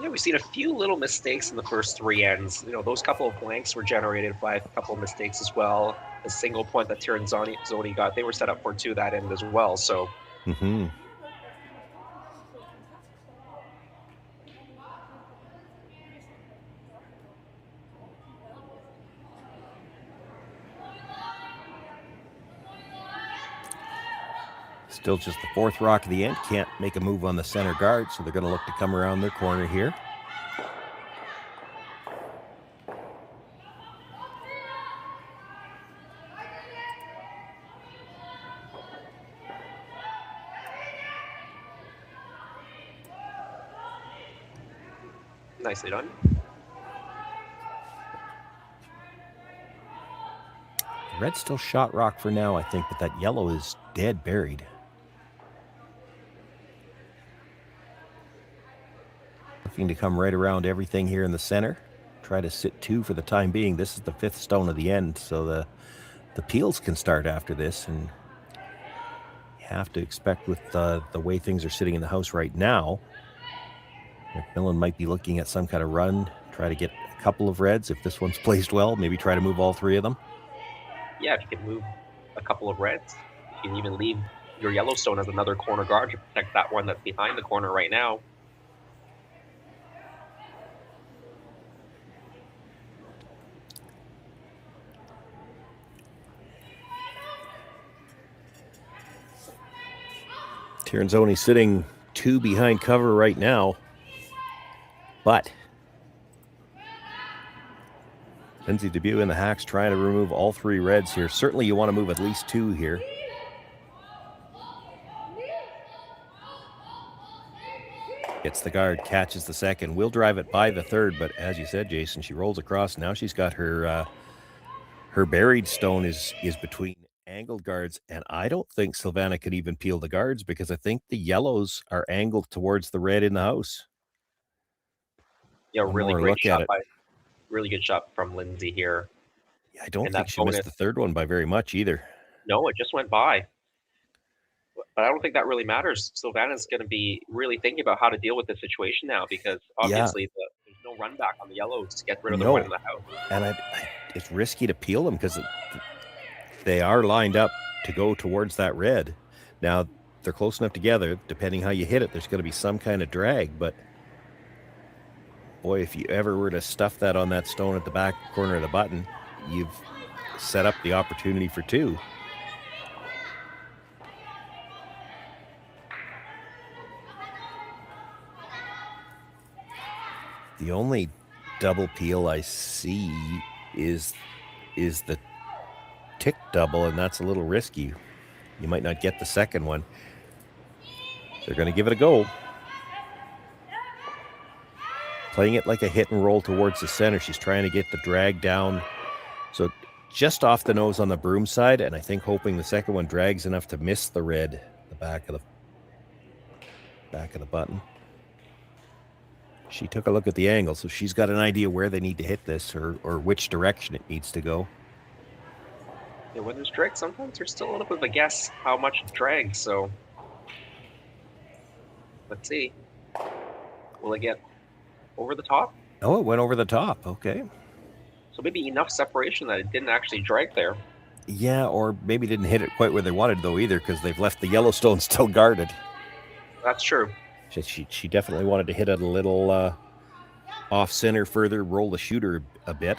Yeah, we've seen a few little mistakes in the first three ends. You know, those couple of blanks were generated by a couple of mistakes as well. The single point that Tirinzoni got, they were set up for two that end as well. So. Mm-hmm. Still just the fourth rock of the end. Can't make a move on the center guard, so they're going to look to come around their corner here. Nicely done. Red's still shot rock for now, I think, but that yellow is dead buried. Looking to come right around everything here in the center. Try to sit two for the time being. This is the fifth stone of the end, so the peels can start after this, and you have to expect with the way things are sitting in the house right now, MacMillan might be looking at some kind of run, try to get a couple of reds. If this one's placed well, maybe try to move all three of them. Yeah, if you can move a couple of reds, you can even leave your Yellowstone as another corner guard to protect that one that's behind the corner right now. Tirinzoni sitting two behind cover right now, but Lindsay Debut and the Hacks trying to remove all three reds here. Certainly you want to move at least two here. Gets the guard, catches the second. Will drive it by the third, but as you said, Jason, she rolls across. Now she's got her buried stone is between angle. angled guards, and I don't think Silvana could even peel the guards because I think the yellows are angled towards the red in the house. Yeah, One really more great look at shot it. really good shot from Lindsay here. Yeah, I don't And think that she missed bonus- the third one by very much either. No, it just went by. But I don't think that really matters. Silvana's going to be really thinking about how to deal with this situation now because obviously there's no run back on the yellows to get rid of the one in the house. And it's risky to peel them because they are lined up to go towards that red. Now, they're close enough together. Depending how you hit it, there's going to be some kind of drag. But, boy, if you ever were to stuff that on that stone at the back corner of the button, you've set up the opportunity for two. The only double peel I see is the tick double, and that's a little risky. You might not get the second one. They're going to give it a go. Playing it like a hit and roll towards the center. She's trying to get the drag down. So just off the nose on the broom side, and I think hoping the second one drags enough to miss the red, the back of the button. She took a look at the angle, so she's got an idea where they need to hit this or which direction it needs to go. Yeah, when there's drag, sometimes there's still a little bit of a guess how much it drags, so let's see. Will it get over the top? Oh, it went over the top. Okay. So maybe enough separation that it didn't actually drag there. Yeah, or maybe didn't hit it quite where they wanted, though, either, because they've left the Yellowstone still guarded. That's true. She definitely wanted to hit it a little off center further, roll the shooter a bit.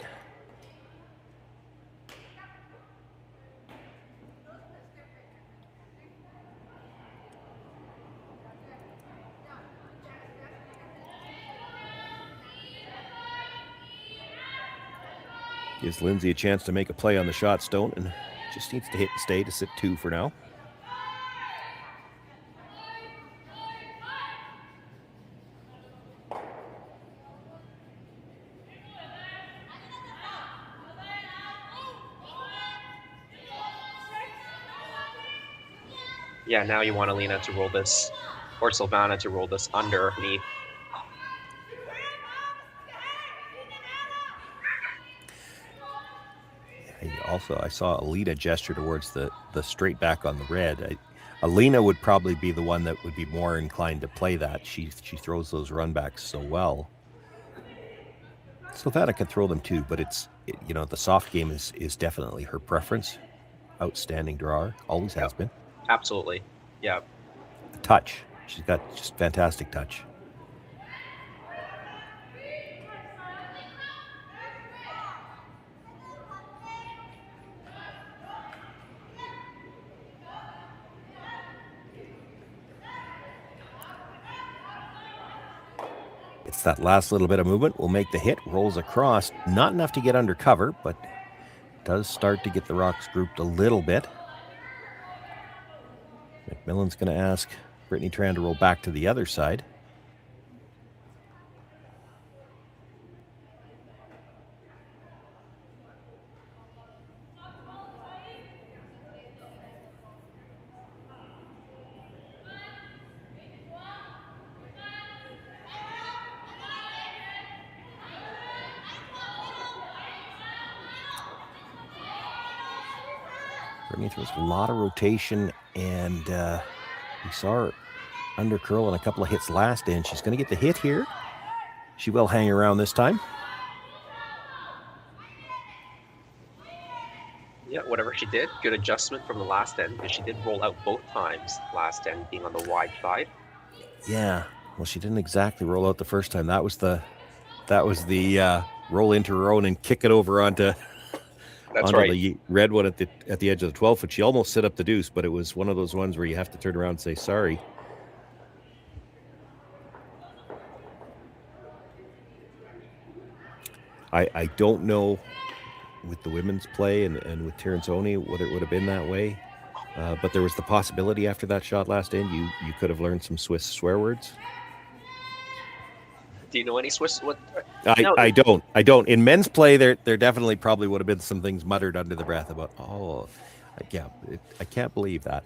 Gives Lindsay a chance to make a play on the shot stone and just needs to hit and stay to sit 2 for now. Yeah, now you want Alina to roll this, or Silvana to roll this underneath. Also, I saw Alina gesture towards the straight back on the red. Alina would probably be the one that would be more inclined to play that. She throws those run backs so well. Silvana can throw them too, but the soft game is definitely her preference. Outstanding drawer, always has been. Absolutely, yeah. The touch, she's got just fantastic touch. It's that last little bit of movement will make the hit, rolls across. Not enough to get under cover, but does start to get the rocks grouped a little bit. MacMillan's going to ask Brittany Tran to roll back to the other side. Brittany throws a lot of rotation, and we saw her under curl and a couple of hits last end. She's going to get the hit here. She will hang around this time. Yeah, whatever she did, good adjustment from the last end, because she did roll out both times, last end being on the wide side. Yeah, well, she didn't exactly roll out the first time. That was the roll into her own and kick it over onto the red one at the edge of the 12-foot. She almost set up the deuce, but it was one of those ones where you have to turn around and say sorry. I don't know with the women's play and with Tirinzoni whether it would have been that way, but there was the possibility after that shot last end you could have learned some Swiss swear words. Do you know any Swiss? I don't. In men's play, there definitely probably would have been some things muttered under the breath about, Yeah, I can't believe that.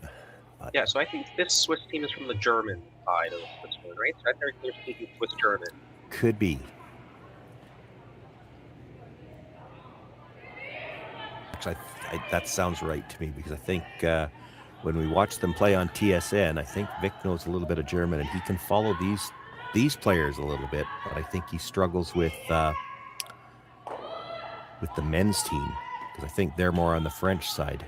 But Yeah, so I think this Swiss team is from the German side of Switzerland, right? So I think they're speaking Swiss-German. could be. Actually, that sounds right to me, because I think when we watch them play on TSN, I think Vic knows a little bit of German, and he can follow these players a little bit, but I think he struggles with the men's team, because I think they're more on the French side.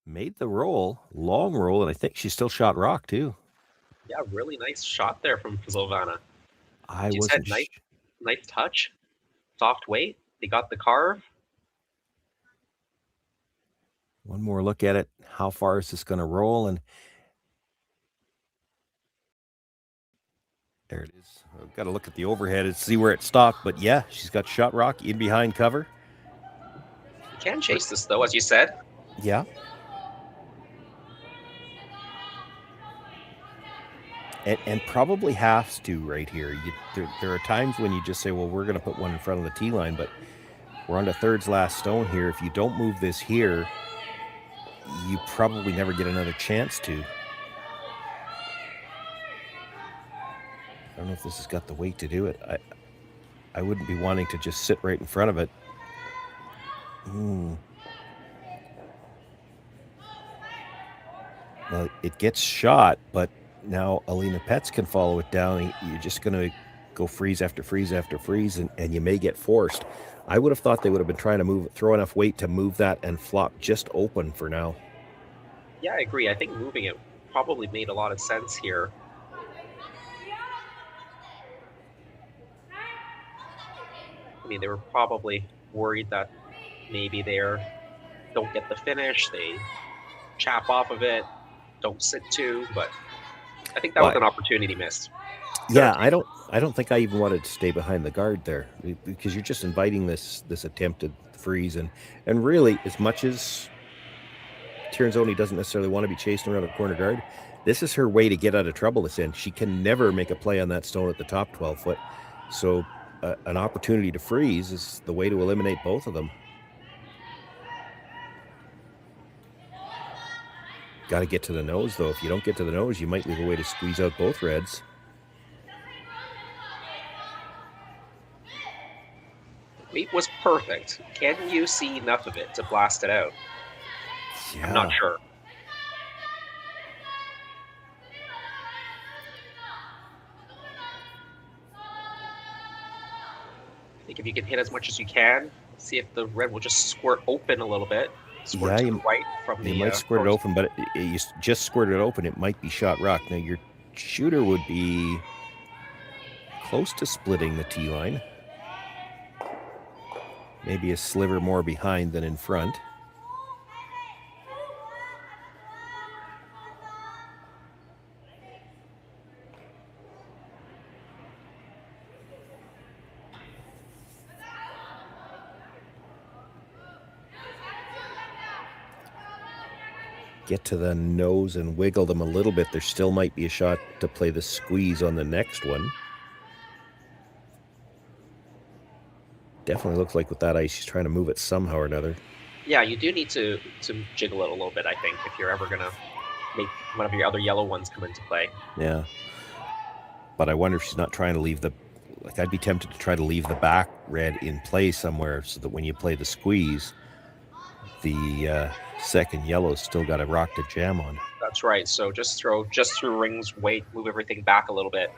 Made the roll, long roll, and I think she still shot rock too. Yeah, really nice shot there from Silvana. I You wasn't said nice touch, soft weight. They got the carve. One more look at it. How far is this going to roll? And there it is. I've got to look at the overhead and see where it stopped. But yeah, she's got shot rock in behind cover. You can chase this though, as you said. Yeah. And probably has to right here. There are times when you just say, well, we're going to put one in front of the tee line, but we're on to thirds last stone here. If you don't move this here, you probably never get another chance to. I don't know if this has got the weight to do it. I wouldn't be wanting to just sit right in front of it. Well, it gets shot, but now Alina Petz can follow it down. You're just going to go freeze after freeze after freeze, and you may get forced. I would have thought they would have been trying to throw enough weight to move that and flop just open for now. Yeah, I agree. I think moving it probably made a lot of sense here. I mean, they were probably worried that maybe they don't get the finish, they chap off of it, don't sit two, but I think that was an opportunity missed. Yeah, I don't think I even wanted to stay behind the guard there, because you're just inviting this attempted freeze, and really, as much as Tirinzoni doesn't necessarily want to be chasing around a corner guard, this is her way to get out of trouble this end. She can never make a play on that stone at the top 12 foot, so an opportunity to freeze is the way to eliminate both of them. Got to get to the nose, though. If you don't get to the nose, you might leave a way to squeeze out both reds. Weight was perfect. Can you see enough of it to blast it out? Yeah. I'm not sure. I think if you can hit as much as you can, see if the red will just squirt open a little bit. Squirt to the right from the. You might squirt it open, but you just squirt it open, it might be shot rock. Now your shooter would be close to splitting the tee line. Maybe a sliver more behind than in front. Get to the nose and wiggle them a little bit. There still might be a shot to play the squeeze on the next one. Definitely looks like with that ice, she's trying to move it somehow or another. Yeah, you do need to jiggle it a little bit, I think, if you're ever going to make one of your other yellow ones come into play. Yeah. But I wonder if she's not trying to leave the... Like, I'd be tempted to try to leave the back red in play somewhere so that when you play the squeeze, the second yellow's still got a rock to jam on. That's right. So just through rings, weight, move everything back a little bit.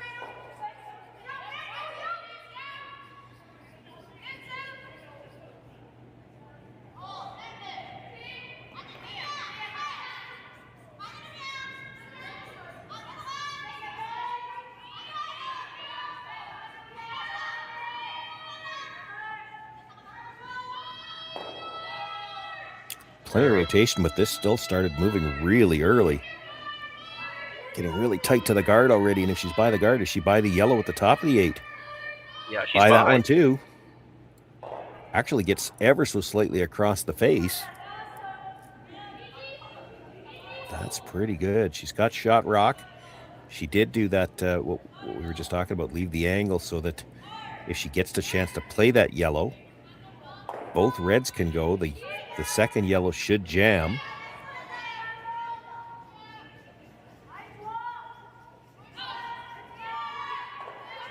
Plenty of rotation, but this still started moving really early. Getting really tight to the guard already, and if she's by the guard, is she by the yellow at the top of the 8? Yeah, she's by that one too. Actually gets ever so slightly across the face. That's pretty good. She's got shot rock. She did do that, what we were just talking about, leave the angle so that If she gets the chance to play that yellow, both reds can go. The second yellow should jam.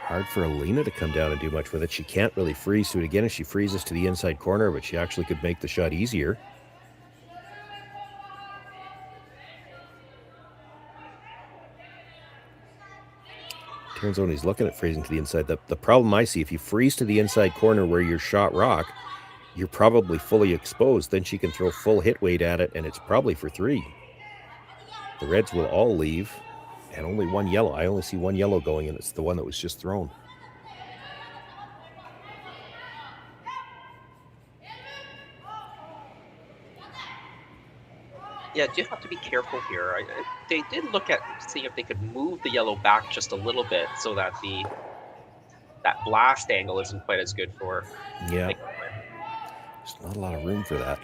Hard for Alina to come down and do much with it. She can't really freeze to it again if she freezes to the inside corner, but she actually could make the shot easier. Tirinzoni's looking at freezing to the inside. The problem I see, if you freeze to the inside corner where your shot rock, you're probably fully exposed. Then she can throw full hit weight at it, and it's probably for 3. The reds will all leave, and only one yellow. I only see one yellow going, and it's the one that was just thrown. Yeah, do have to be careful here. They did look at see if they could move the yellow back just a little bit so that that blast angle isn't quite as good for. Yeah, there's not a lot of room for that.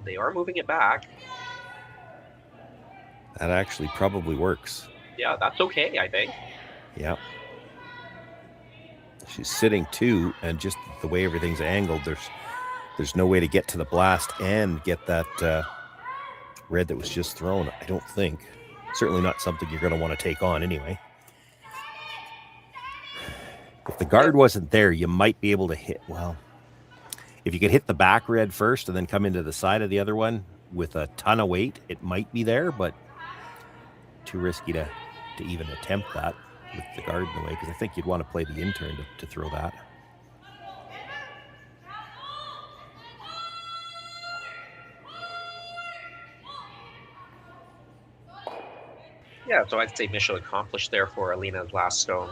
They are moving it back. That actually probably works. Yeah, that's okay, I think. Yeah. She's sitting 2, and just the way everything's angled, there's no way to get to the blast and get that red that was just thrown, I don't think. Certainly not something you're going to want to take on anyway. If the guard wasn't there, you might be able to hit, well, if you could hit the back red first and then come into the side of the other one with a ton of weight, it might be there, but too risky to even attempt that with the guard in the way, because I think you'd want to play the in-turn to throw that. Yeah, so I'd say mission accomplished there for Alina's last stone.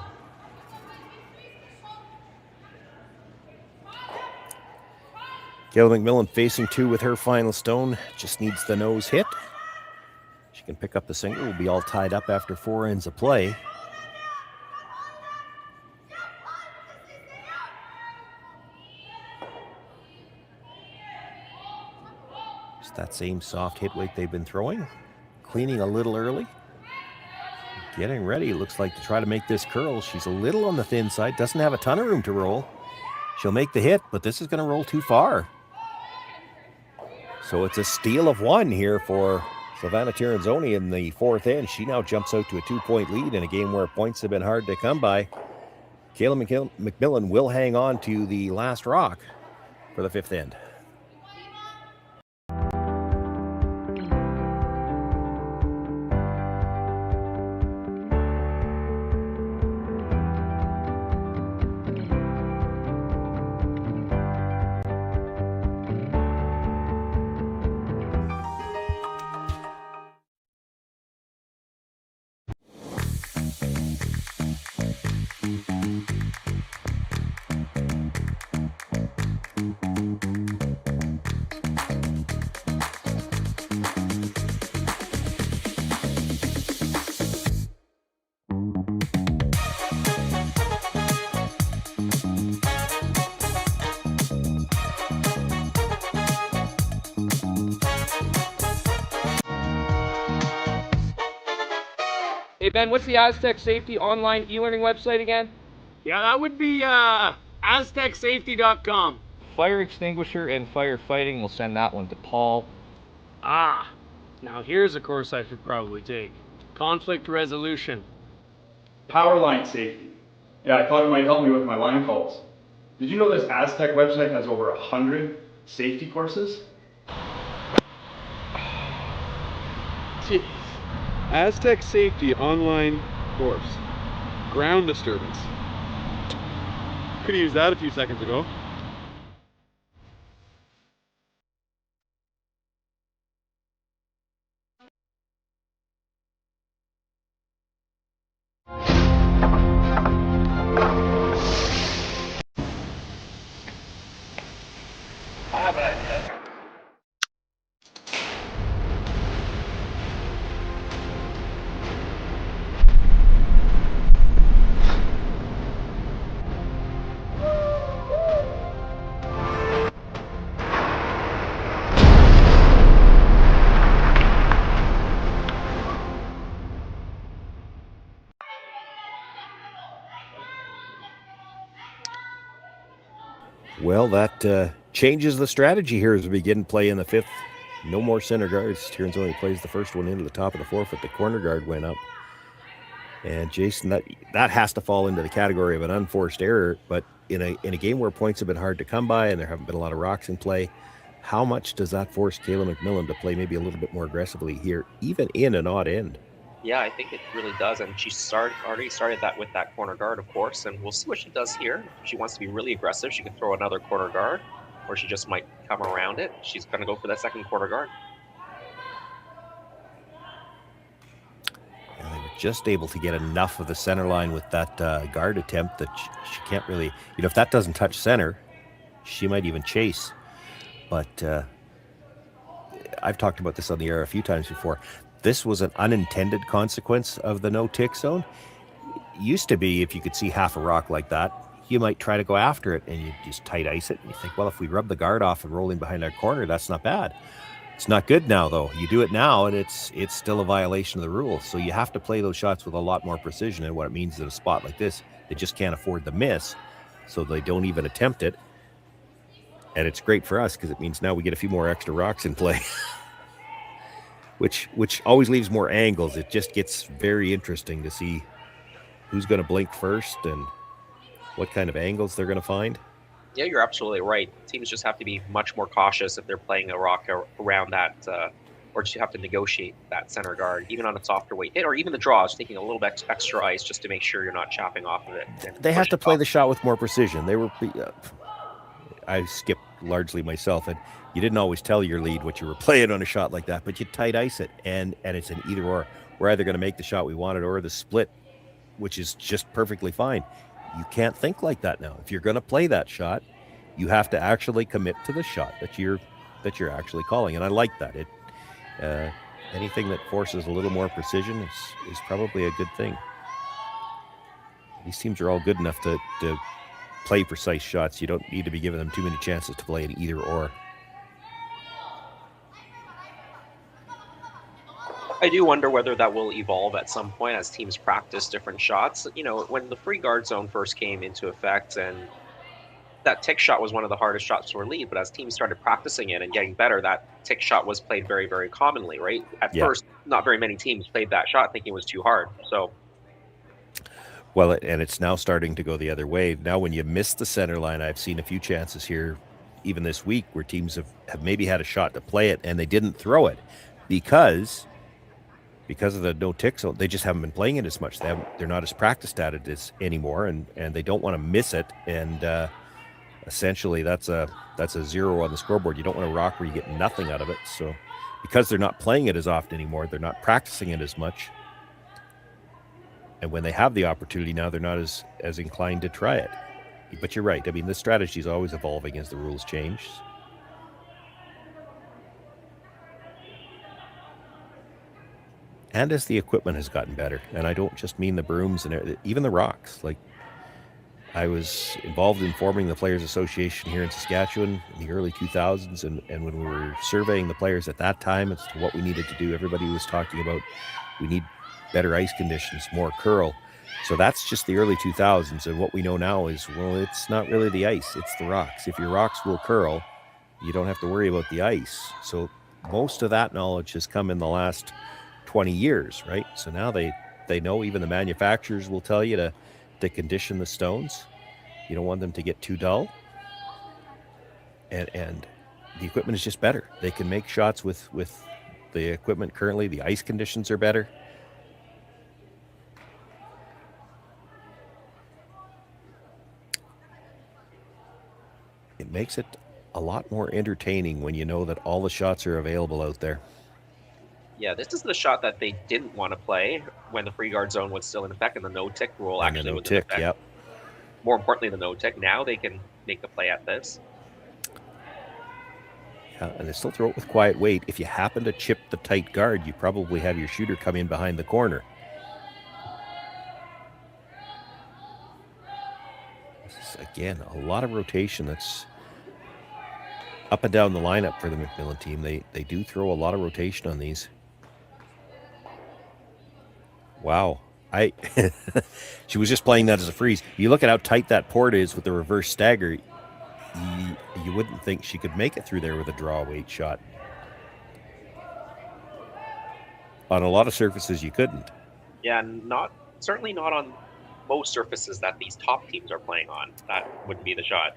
Kayla MacMillan facing 2 with her final stone. Just needs the nose hit. She can pick up the single. Will be all tied up after 4 ends of play. Just that same soft hit weight they've been throwing. Cleaning a little early. Getting ready, looks like, to try to make this curl. She's a little on the thin side. Doesn't have a ton of room to roll. She'll make the hit, but this is going to roll too far. So it's a steal of 1 here for Silvana Tirinzoni in the 4th end. She now jumps out to a 2-point lead in a game where points have been hard to come by. Kayla MacMillan will hang on to the last rock for the 5th end. Hey Ben, what's the Aztec Safety online e-learning website again? Yeah, that would be aztecsafety.com. Fire extinguisher and firefighting, we'll send that one to Paul. Ah, now here's a course I should probably take. Conflict resolution. Power line safety. Yeah, I thought it might help me with my line calls. Did you know this Aztec website has over 100 safety courses? Jeez. Aztec Safety online course. Ground disturbance. Could have used that a few seconds ago. Well, that changes the strategy here as we begin play in the fifth. No more center guards. Tirinzoni plays the first one into the top of the forefoot. The corner guard went up. And Jason, that has to fall into the category of an unforced error. But in a game where points have been hard to come by and there haven't been a lot of rocks in play, how much does that force Kayla MacMillan to play maybe a little bit more aggressively here, even in an odd end? Yeah, I think it really does. And she already started that with that corner guard, of course. And we'll see what she does here. If she wants to be really aggressive, she can throw another corner guard, or she just might come around it. She's going to go for that second corner guard. And they were just able to get enough of the center line with that guard attempt that she can't really, if that doesn't touch center, she might even chase. But I've talked about this on the air a few times before. This was an unintended consequence of the no-tick zone. It used to be if you could see half a rock like that, you might try to go after it and you just tight ice it. And you think, well, if we rub the guard off and roll in behind our corner, that's not bad. It's not good now, though. You do it now, and it's still a violation of the rules. So you have to play those shots with a lot more precision. And what it means in a spot like this, they just can't afford the miss, so they don't even attempt it. And it's great for us because it means now we get a few more extra rocks in play, which always leaves more angles. It just gets very interesting to see who's going to blink first and what kind of angles they're going to find. Yeah, you're absolutely right. Teams just have to be much more cautious if they're playing a rock around that, or just have to negotiate that center guard, even on a softer weight hit, or even the draws, taking a little bit extra ice just to make sure you're not chopping off of it. They have to play the shot with more precision. They were... I skipped largely myself, and you didn't always tell your lead what you were playing on a shot like that, but you tight ice it, and it's an either or. We're either going to make the shot we wanted or the split, which is just perfectly fine. You can't think like that now. If you're going to play that shot, you have to actually commit to the shot that you're actually calling, and I like that. Anything that forces a little more precision is probably a good thing. These teams are all good enough to play precise shots. You don't need to be giving them too many chances to play an either or. I do wonder whether that will evolve at some point as teams practice different shots. When the free guard zone first came into effect, and that tick shot was one of the hardest shots for a lead, but as teams started practicing it and getting better, that tick shot was played very, very commonly, right? At first, not very many teams played that shot thinking it was too hard. So well, and it's now starting to go the other way. Now, when you miss the center line, I've seen a few chances here, even this week, where teams have maybe had a shot to play it and they didn't throw it because of the no tick zone. They just haven't been playing it as much. They're not as practiced at it anymore, and they don't want to miss it. And essentially, that's a zero on the scoreboard. You don't want to rock where you get nothing out of it. So because they're not playing it as often anymore, they're not practicing it as much. And when they have the opportunity now, they're not as inclined to try it. But you're right. I mean, this strategy is always evolving as the rules change. And as the equipment has gotten better. And I don't just mean the brooms and even the rocks. Like, I was involved in forming the Players Association here in Saskatchewan in the early 2000s. And when we were surveying the players at that time as to what we needed to do, everybody was talking about we need better ice conditions, more curl. So that's just the early 2000s. And what we know now is, well, it's not really the ice, it's the rocks. If your rocks will curl, you don't have to worry about the ice. So most of that knowledge has come in the last 20 years, right? So now they know, even the manufacturers will tell you to condition the stones. You don't want them to get too dull. And the equipment is just better. They can make shots with the equipment currently. The ice conditions are better. It makes it a lot more entertaining when you know that all the shots are available out there. yeah, this is the shot that they didn't want to play when the free guard zone was still in effect and the no-tick rule actually was in effect. Yep. More importantly, the no-tick. Now they can make the play at this. Yeah, and they still throw it with quiet weight. If you happen to chip the tight guard, you probably have your shooter come in behind the corner. This is, again, a lot of rotation that's up and down the lineup for the MacMillan team. They do throw a lot of rotation on these. Wow. She was just playing that as a freeze. You look at how tight that port is with the reverse stagger. you wouldn't think she could make it through there with a draw weight shot. On a lot of surfaces, you couldn't. Yeah, certainly not on most surfaces that these top teams are playing on. That wouldn't be the shot.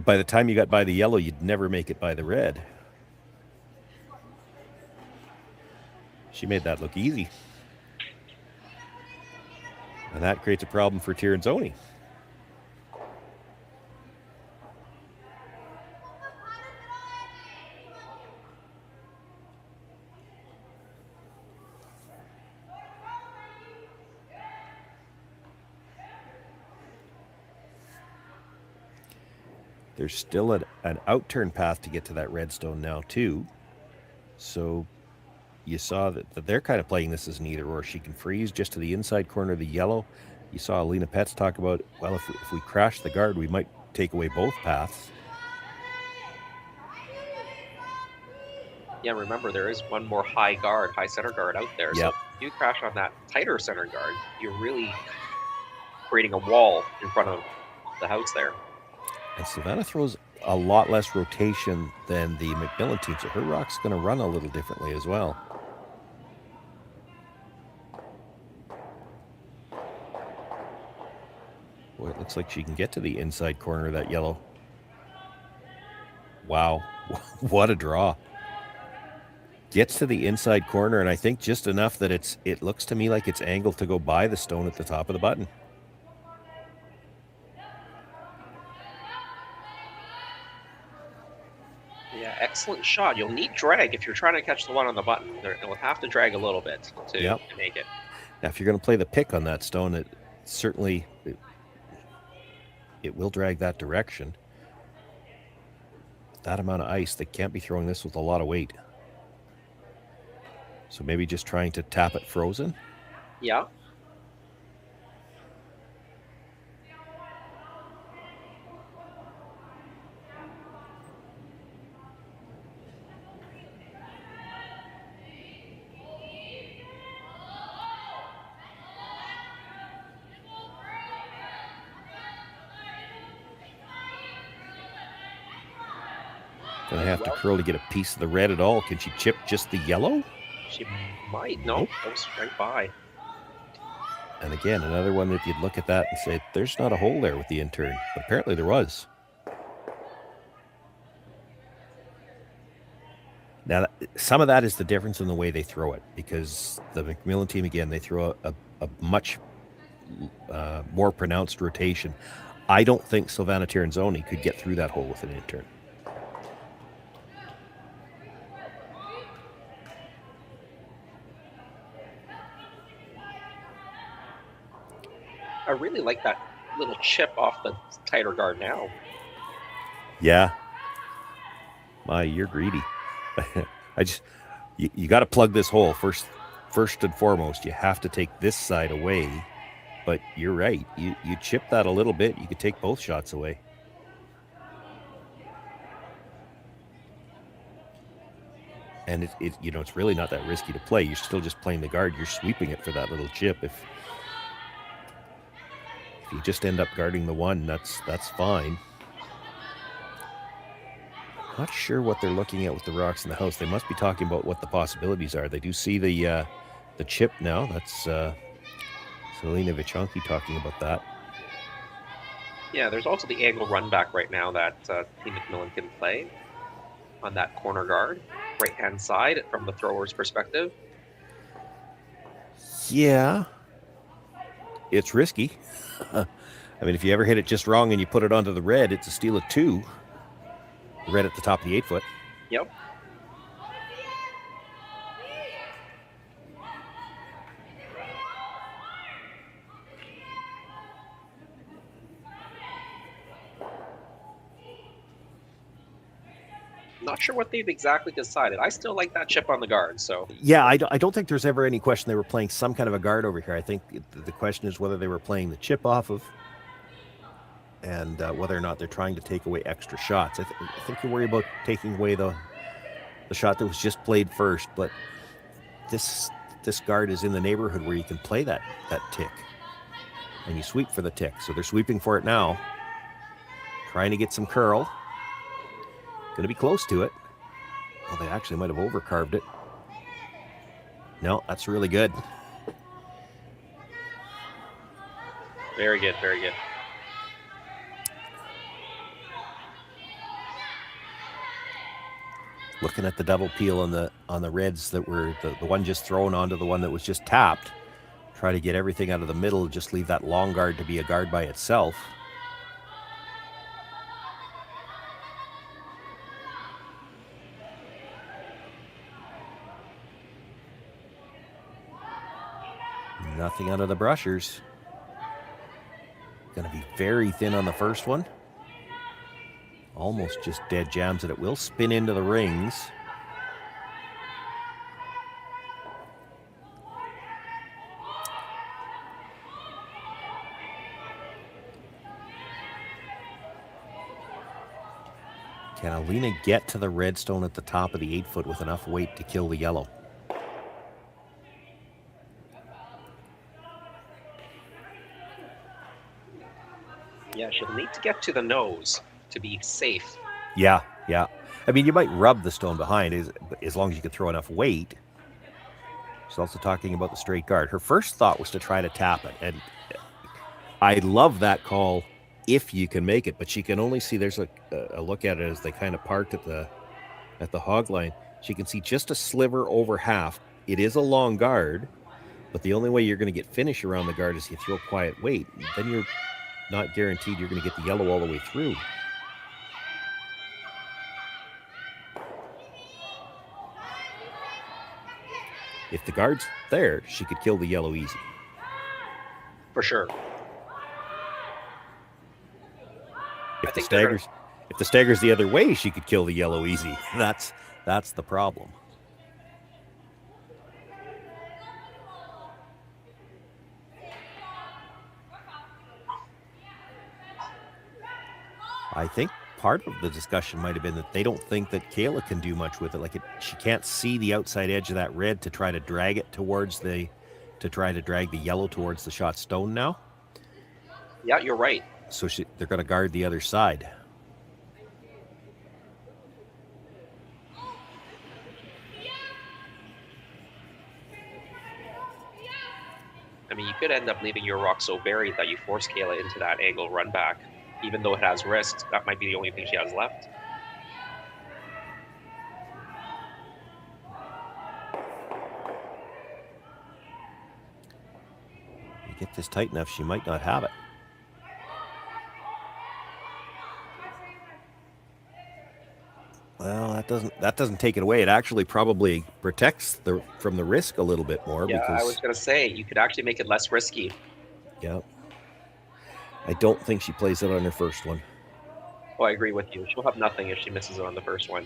By the time you got by the yellow, you'd never make it by the red. She made that look easy. And that creates a problem for Tirinzoni. There's still an outturn path to get to that redstone now too. So you saw that they're kind of playing this as an either or. She can freeze just to the inside corner of the yellow. You saw Alina Petz talk about, well, if we crash the guard, we might take away both paths. Yeah, remember, there is one more high center guard out there. Yep. So if you crash on that tighter center guard, you're really creating a wall in front of the house there. And Silvana throws a lot less rotation than the MacMillan team, so her rock's going to run a little differently as well. Boy, it looks like she can get to the inside corner of that yellow. Wow, what a draw. Gets to the inside corner, and I think just enough that it looks to me like it's angled to go by the stone at the top of the button. Yeah, excellent shot. You'll need drag if you're trying to catch the one on the button. It'll have to drag a little bit to make it. Now, if you're going to play the pick on that stone, it certainly it will drag that direction. That amount of ice, they can't be throwing this with a lot of weight. So maybe just trying to tap it frozen? Yeah. Gonna have to curl to get a piece of the red at all. Can she chip just the yellow? She might. No, that was right by. And again, another one that you'd look at that and say, there's not a hole there with the intern. But apparently there was. Now, some of that is the difference in the way they throw it. Because the MacMillan team, again, they throw a much more pronounced rotation. I don't think Silvana Tirinzoni could get through that hole with an intern. I really like that little chip off the tighter guard now. Yeah. My, you're greedy. You got to plug this hole first and foremost. You have to take this side away. But you're right. You chip that a little bit, you could take both shots away. And it's really not that risky to play. You're still just playing the guard. You're sweeping it for that little chip. If you just end up guarding the one, that's fine. Not sure what they're looking at with the rocks in the house. They must be talking about what the possibilities are. They do see the chip now. That's Selena Vichonki talking about that. Yeah, there's also the angle run back right now that Team MacMillan can play on that corner guard, right-hand side from the thrower's perspective. Yeah. It's risky. I mean, if you ever hit it just wrong and you put it onto the red, it's a steal of 2. The red at the top of the 8-foot. Yep. Not sure what they've exactly decided. I still like that chip on the guard, so... Yeah, I don't think there's ever any question they were playing some kind of a guard over here. I think the question is whether they were playing the chip off of and whether or not they're trying to take away extra shots. I think you worry about taking away the shot that was just played first, but this guard is in the neighborhood where you can play that tick, and you sweep for the tick. So they're sweeping for it now, trying to get some curl. Going to be close to it. Well, they actually might have overcarved it. No, that's really good. Very good, very good. Looking at the double peel on the reds that were the one just thrown onto the one that was just tapped. Try to get everything out of the middle, just leave that long guard to be a guard by itself. Nothing out of the brushers. Going to be very thin on the first one. Almost just dead jams it. It will spin into the rings. Can Alina get to the red stone at the top of the 8 foot with enough weight to kill the yellow? Yeah, she'll need to get to the nose to be safe. Yeah, yeah. I mean, you might rub the stone behind as long as you can throw enough weight. She's also talking about the straight guard. Her first thought was to try to tap it, and I love that call if you can make it, but she can only see, there's a look at it as they kind of parked at the hog line. She can see just a sliver over half. It is a long guard, but the only way you're going to get finish around the guard is you throw quiet weight. Then you're not guaranteed you're going to get the yellow all the way through. If the guard's there, she could kill the yellow easy. For sure. If the stagger's the other way, she could kill the yellow easy. That's the problem. I think part of the discussion might have been that they don't think that Kayla can do much with it. Like she can't see the outside edge of that red to try to drag it towards to drag the yellow towards the shot stone now. Yeah, you're right. So they're going to guard the other side. I mean, you could end up leaving your rock so buried that you force Kayla into that angle run back. Even though it has risks, that might be the only thing she has left. You get this tight enough, she might not have it. Well, that doesn't take it away. It actually probably protects from the risk a little bit more. Yeah, because I was going to say, you could actually make it less risky. Yeah. I don't think she plays it on her first one. Oh, I agree with you. She'll have nothing if she misses it on the first one.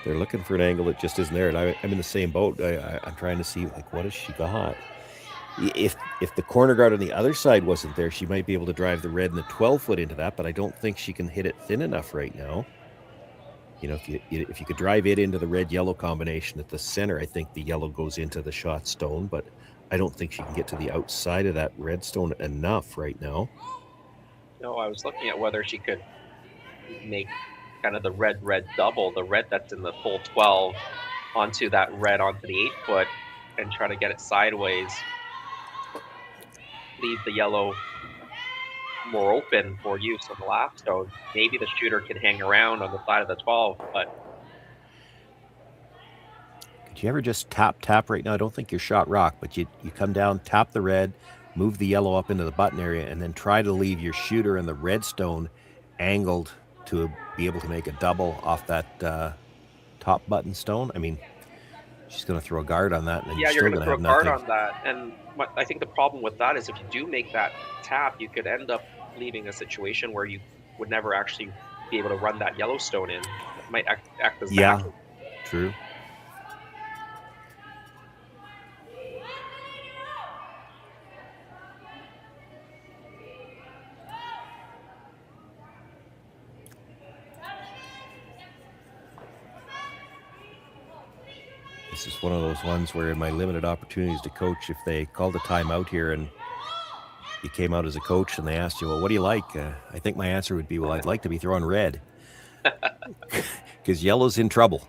They're looking for an angle that just isn't there, and I'm in the same boat. I'm trying to see, like, what has she got? If the corner guard on the other side wasn't there, she might be able to drive the red and the 12 foot into that, but I don't think she can hit it thin enough right now. You know, if you could drive it into the red-yellow combination at the center, I think the yellow goes into the shot stone, but I don't think she can get to the outside of that red stone enough right now. No, I was looking at whether she could make kind of the red double, the red that's in the full 12 onto that red onto the 8 foot and try to get it sideways. Leave the yellow more open for use on the last stone. Maybe the shooter can hang around on the side of the 12, but could you ever just tap right now? I don't think you're shot rock, but you come down, tap the red, move the yellow up into the button area, and then try to leave your shooter and the red stone angled to be able to make a double off that top button stone. I mean, she's going to throw a guard on that, and then yeah, you're going to have throw a guard nothing. on that. And I think the problem with that is if you do make that tap, you could end up leaving a situation where you would never actually be able to run that Yellowstone in. It might act as Yeah, backing. true. This is one of those ones where in my limited opportunities to coach, if they called a timeout here and you came out as a coach and they asked you, well, what do you like? I think my answer would be, well, I'd like to be throwing red. Because yellow's in trouble.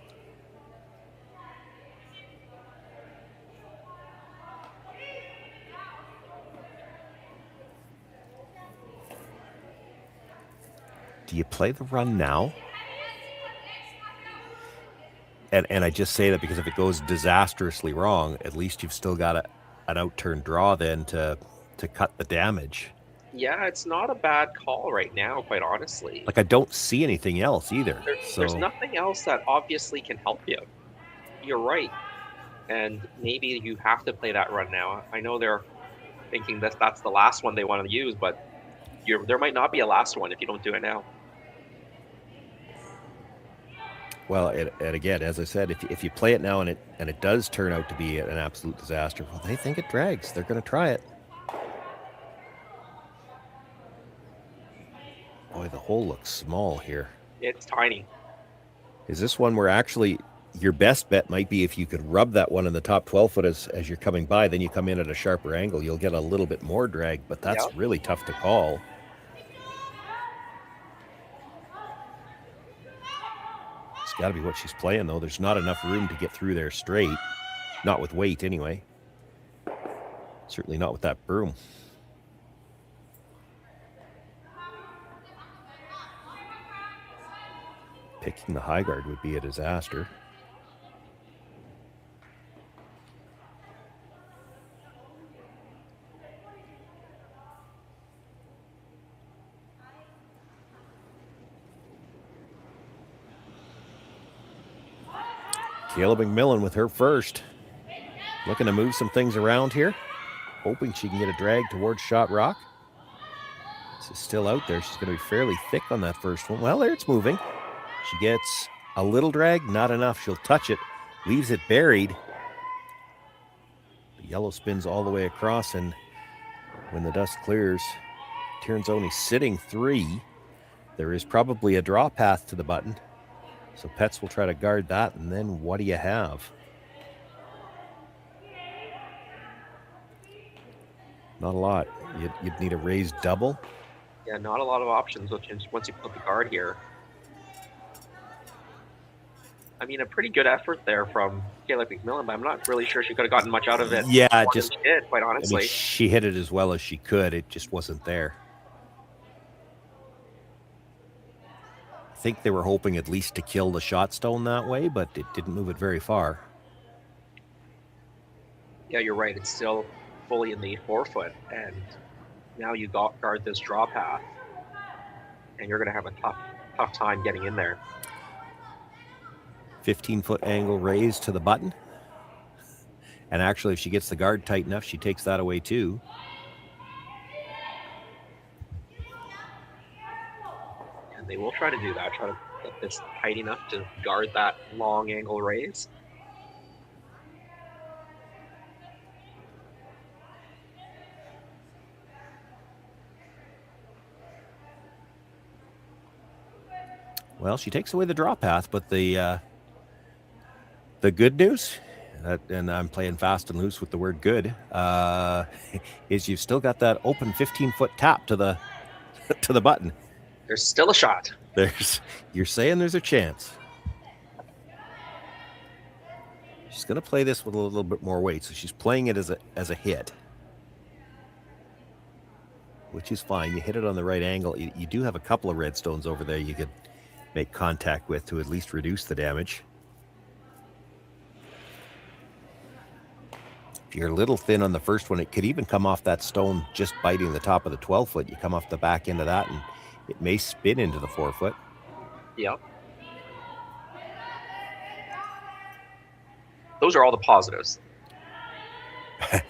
Do you play the run now? And I just say that because if it goes disastrously wrong, at least you've still got an out-turn draw then to cut the damage. Yeah, it's not a bad call right now, quite honestly. Like, I don't see anything else either. There's nothing else that obviously can help you. You're right. And maybe you have to play that run now. I know they're thinking that that's the last one they want to use, but there might not be a last one if you don't do it now. Well, and again, as I said, if you play it now and it does turn out to be an absolute disaster, well, they think it drags. They're going to try it. Boy, the hole looks small here. It's tiny. Is this one where actually your best bet might be if you could rub that one in the top 12 foot as you're coming by, then you come in at a sharper angle, you'll get a little bit more drag, but that's really tough to call. It's got to be what she's playing, though. There's not enough room to get through there straight. Not with weight, anyway. Certainly not with that broom. Picking the high guard would be a disaster. Kayla MacMillan with her first. Looking to move some things around here. Hoping she can get a drag towards Shot Rock. This is still out there. She's going to be fairly thick on that first one. Well, there it's moving. She gets a little drag, not enough. She'll touch it, leaves it buried. The yellow spins all the way across, and when the dust clears, Tirinzoni sitting 3. There is probably a draw path to the button. So Pets will try to guard that, and then what do you have? Not a lot. You'd need a raised double. Yeah, not a lot of options once you put the guard here. I mean, a pretty good effort there from Kayla MacMillan, but I'm not really sure she could have gotten much out of it. Yeah, She did, quite honestly. I mean, she hit it as well as she could. It just wasn't there. I think they were hoping at least to kill the shot stone that way, but it didn't move it very far. Yeah, you're right. It's still fully in the 4 foot, and now you guard this draw path, and you're going to have a tough time getting in there. 15-foot angle raised to the button. And actually, if she gets the guard tight enough, she takes that away too. And they will try to do that, try to get this tight enough to guard that long angle raise. Well, she takes away the draw path, but the good news, and I'm playing fast and loose with the word good, is you've still got that open 15-foot tap to the button. There's still a shot. You're saying there's a chance. She's going to play this with a little bit more weight, so she's playing it as a hit, which is fine. You hit it on the right angle. You do have a couple of red stones over there you could make contact with to at least reduce the damage. If you're a little thin on the first one, it could even come off that stone just biting the top of the 12 foot. You come off the back end of that and it may spin into the 4 foot. Yep. Those are all the positives. But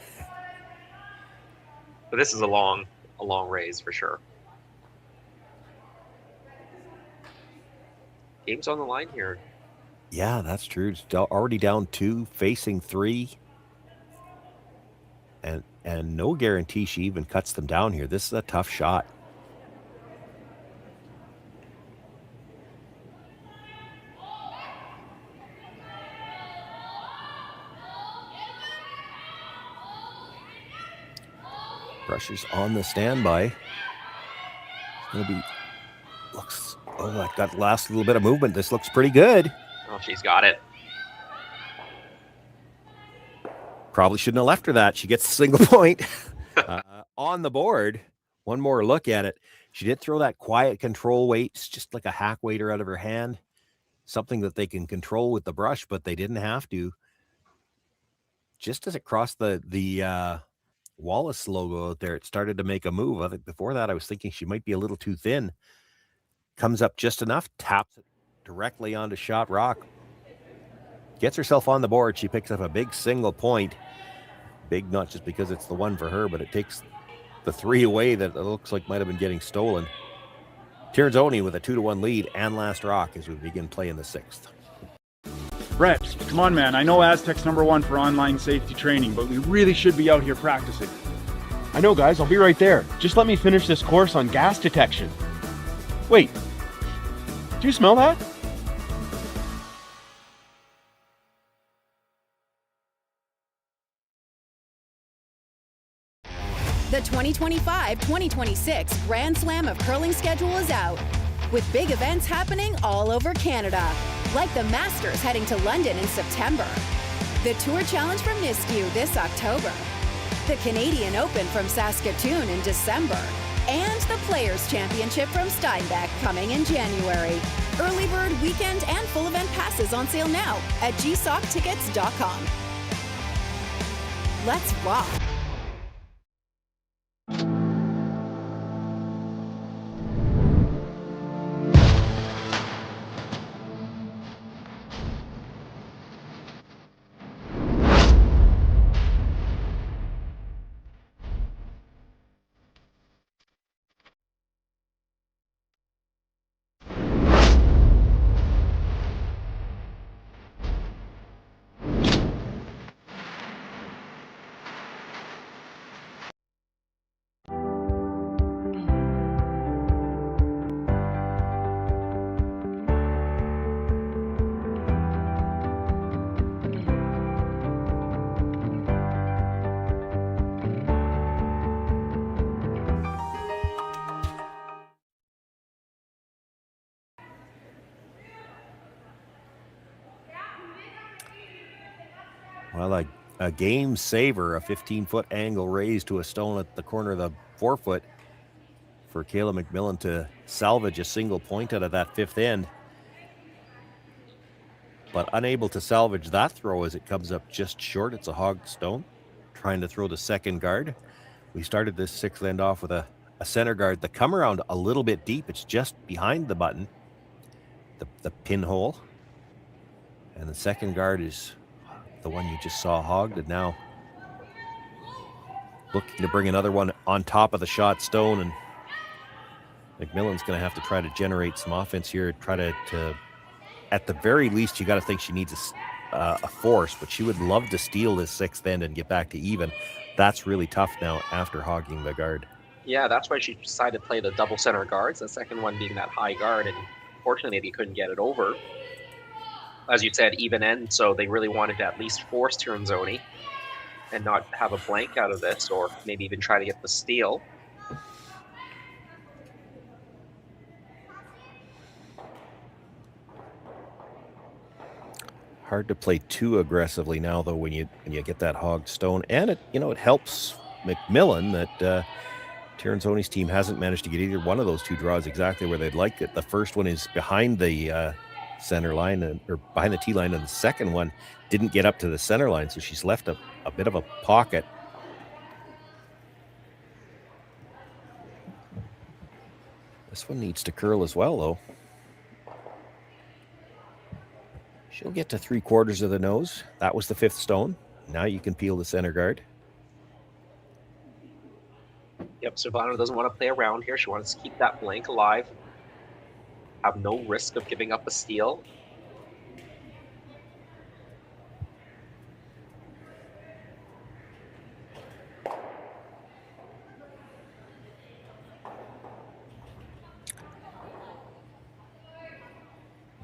this is a long raise for sure. Game's on the line here. Yeah, that's true. It's already down 2, facing 3. And no guarantee she even cuts them down here. This is a tough shot. Brushers on the standby. It's going to be, that last little bit of movement. This looks pretty good. Oh, she's got it. Probably shouldn't have left her that. She gets a single point on the board. One more look at it. She did throw that quiet control weight. It's just like a hack waiter out of her hand. Something that they can control with the brush, but they didn't have to. Just as it crossed the Wallace logo out there, it started to make a move. I think before that, I was thinking she might be a little too thin. Comes up just enough, taps it directly onto shot rock. Gets herself on the board. She picks up a big single point. Big, not just because it's the one for her, but it takes the 3 away that it looks like might have been getting stolen. Tirinzoni with a 2-1 lead and last rock as we begin play in the 6th. Brett, come on, man. I know Aztec's #1 for online safety training, but we really should be out here practicing. I know, guys. I'll be right there. Just let me finish this course on gas detection. Wait. Do you smell that? The 2025-2026 Grand Slam of Curling schedule is out, with big events happening all over Canada, like the Masters heading to London in September, the Tour Challenge from Nisku this October, the Canadian Open from Saskatchewan in December, and the Players' Championship from Steinbeck coming in January. Early bird weekend and full event passes on sale now at gsoctickets.com. Let's rock. Well, a game saver, a 15-foot angle raised to a stone at the corner of the forefoot for Kayla MacMillan to salvage a single point out of that 5th end. But unable to salvage that throw as it comes up just short. It's a hog stone, trying to throw the second guard. We started this 6th end off with a center guard. The come around a little bit deep. It's just behind the button, the pinhole. And the second guard is the one you just saw hogged, and now looking to bring another one on top of the shot stone. And MacMillan's going to have to try to generate some offense here. Try to at the very least, you got to think she needs a force, but she would love to steal this 6th end and get back to even. That's really tough now after hogging the guard. Yeah, that's why she decided to play the double center guards, the second one being that high guard, and fortunately they couldn't get it over. As you said, even end, so they really wanted to at least force Tirinzoni and not have a blank out of this, or maybe even try to get the steal. Hard to play too aggressively now, though, when you get that hogged stone, and it helps MacMillan that Tirinzoni's team hasn't managed to get either one of those two draws exactly where they'd like it. The first one is behind the center line, or behind the tee line, and the second one didn't get up to the center line, so she's left a bit of a pocket. This one needs to curl as well, though. She'll get to 3/4 of the nose. That was the 5th stone. Now you can peel the center guard. Yep, Silvana doesn't want to play around here. She wants to keep that blank alive. Have no risk of giving up a steal.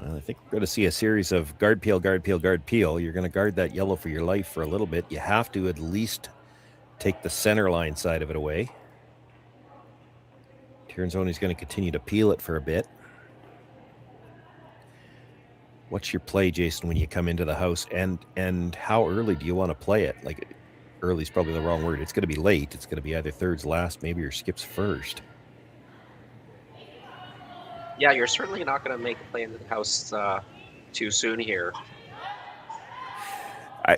Well, I think we're going to see a series of guard peel, guard peel, guard peel. You're going to guard that yellow for your life for a little bit. You have to at least take the center line side of it away. Tirinzoni's going to continue to peel it for a bit. What's your play, Jason, when you come into the house, and how early do you want to play it? Like, early is probably the wrong word. It's going to be late. It's going to be either thirds last, maybe, or skips first. Yeah, you're certainly not going to make a play into the house too soon here.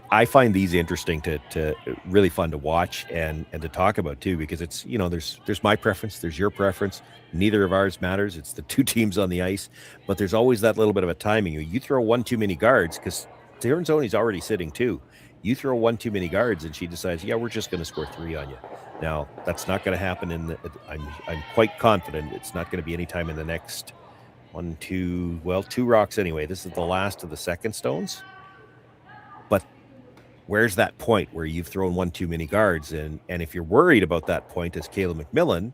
I find these interesting to really fun to watch and to talk about too, because it's, you know, there's my preference, there's your preference. Neither of ours matters. It's the two teams on the ice, but there's always that little bit of a timing. You throw one too many guards, because Tirinzoni's already sitting two. You throw one too many guards and she decides, yeah, we're just going to score 3 on you. Now, that's not going to happen I'm quite confident it's not going to be any time in the next 2 rocks anyway. This is the last of the second stones. But where's that point where you've thrown one too many guards? And if you're worried about that point, as Kayla MacMillan,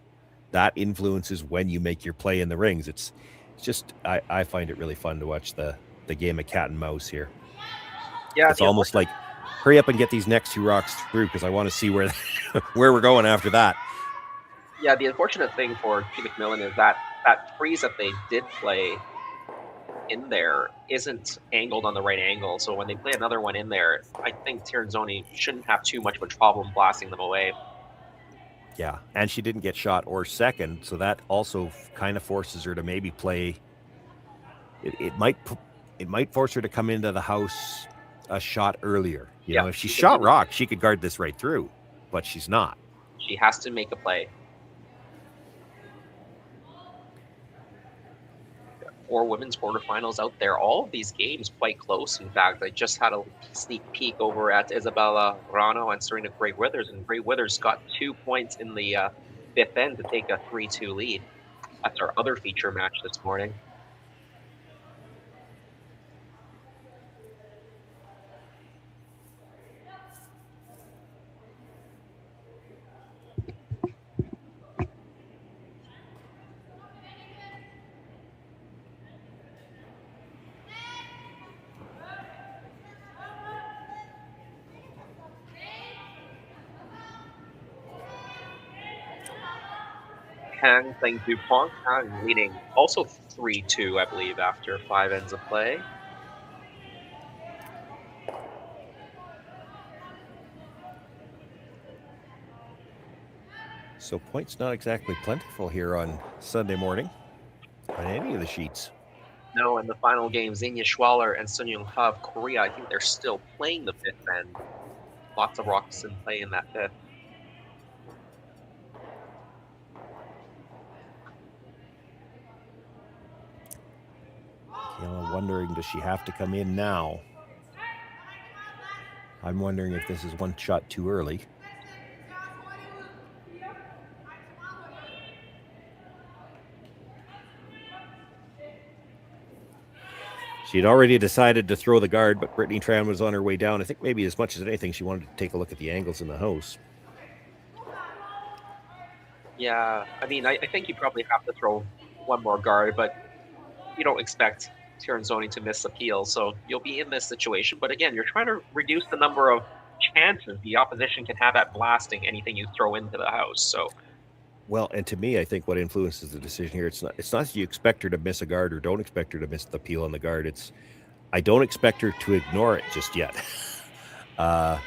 that influences when you make your play in the rings. It's just, I find it really fun to watch the game of cat and mouse here. Yeah, it's almost like, hurry up and get these next 2 rocks through, because I want to see where we're going after that. Yeah, the unfortunate thing for Team MacMillan is that freeze that they did play in there isn't angled on the right angle. So when they play another one in there, I think Tirinzoni shouldn't have too much of a problem blasting them away. Yeah, and she didn't get shot or second, so that also kind of forces her to maybe play. It might force her to come into the house a shot earlier. You know, if she shot rock, she could guard this right through, but she's not. She has to make a play. 4 women's quarterfinals out there. All of these games quite close. In fact, I just had a sneak peek over at Isabella Rano and Serena Gray Withers, and Gray Withers got 2 points in the 5th end to take a 3-2 lead. That's our other feature match this morning. Kang playing DuPont. Kang leading also 3-2, I believe, after 5 ends of play. So points not exactly plentiful here on Sunday morning on any of the sheets. No, in the final game, Xenia Schwaller and Sun Young Ha of Korea, I think they're still playing the 5th end. Lots of rocks in play in that 5th. I'm wondering, does she have to come in now? I'm wondering if this is one shot too early. She had already decided to throw the guard, but Brittany Tran was on her way down. I think maybe as much as anything, she wanted to take a look at the angles in the house. Yeah, I mean, I think you probably have to throw one more guard, but you don't expect Tirinzoni to miss appeal, so you'll be in this situation. But again, you're trying to reduce the number of chances the opposition can have at blasting anything you throw into the house. So, well, and to me, I think what influences the decision here, it's not that you expect her to miss a guard or don't expect her to miss the appeal on the guard. It's, I don't expect her to ignore it just yet. But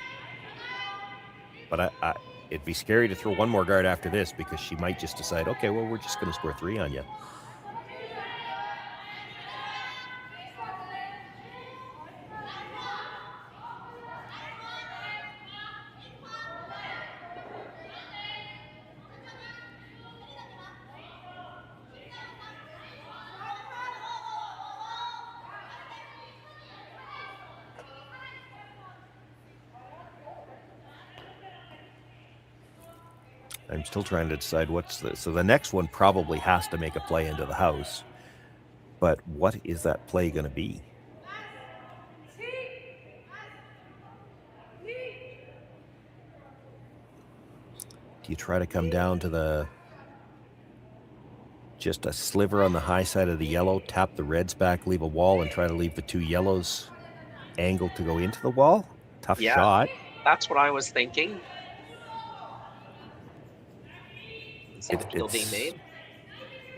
it'd be scary to throw one more guard after this, because she might just decide, okay, well, we're just going to score 3 on you. I'm still trying to decide what's the... So the next one probably has to make a play into the house. But what is that play going to be? Do you try to come down to the... just a sliver on the high side of the yellow, tap the reds back, leave a wall, and try to leave the 2 yellows angled to go into the wall? Tough shot. That's what I was thinking. sandwich still being made.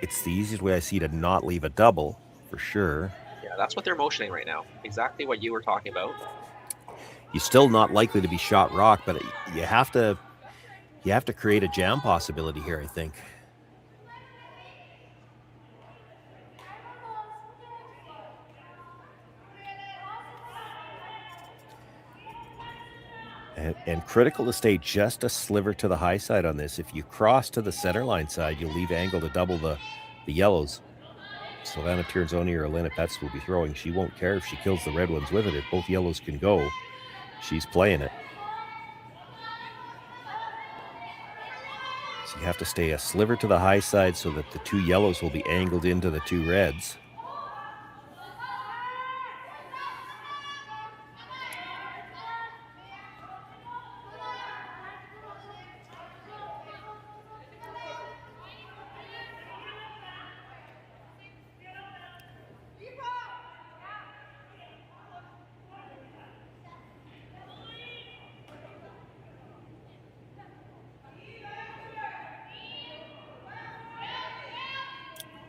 It's the easiest way I see to not leave a double, for sure. Yeah, that's what they're motioning right now. Exactly what you were talking about. You're still not likely to be shot rock, but you have to create a jam possibility here, I think. And critical to stay just a sliver to the high side on this. If you cross to the center line side, you'll leave angle to double the yellows. Silvana Tirinzoni or Elena Petz will be throwing. She won't care if she kills the red ones with it. If both yellows can go, she's playing it. So you have to stay a sliver to the high side so that the two yellows will be angled into the two reds.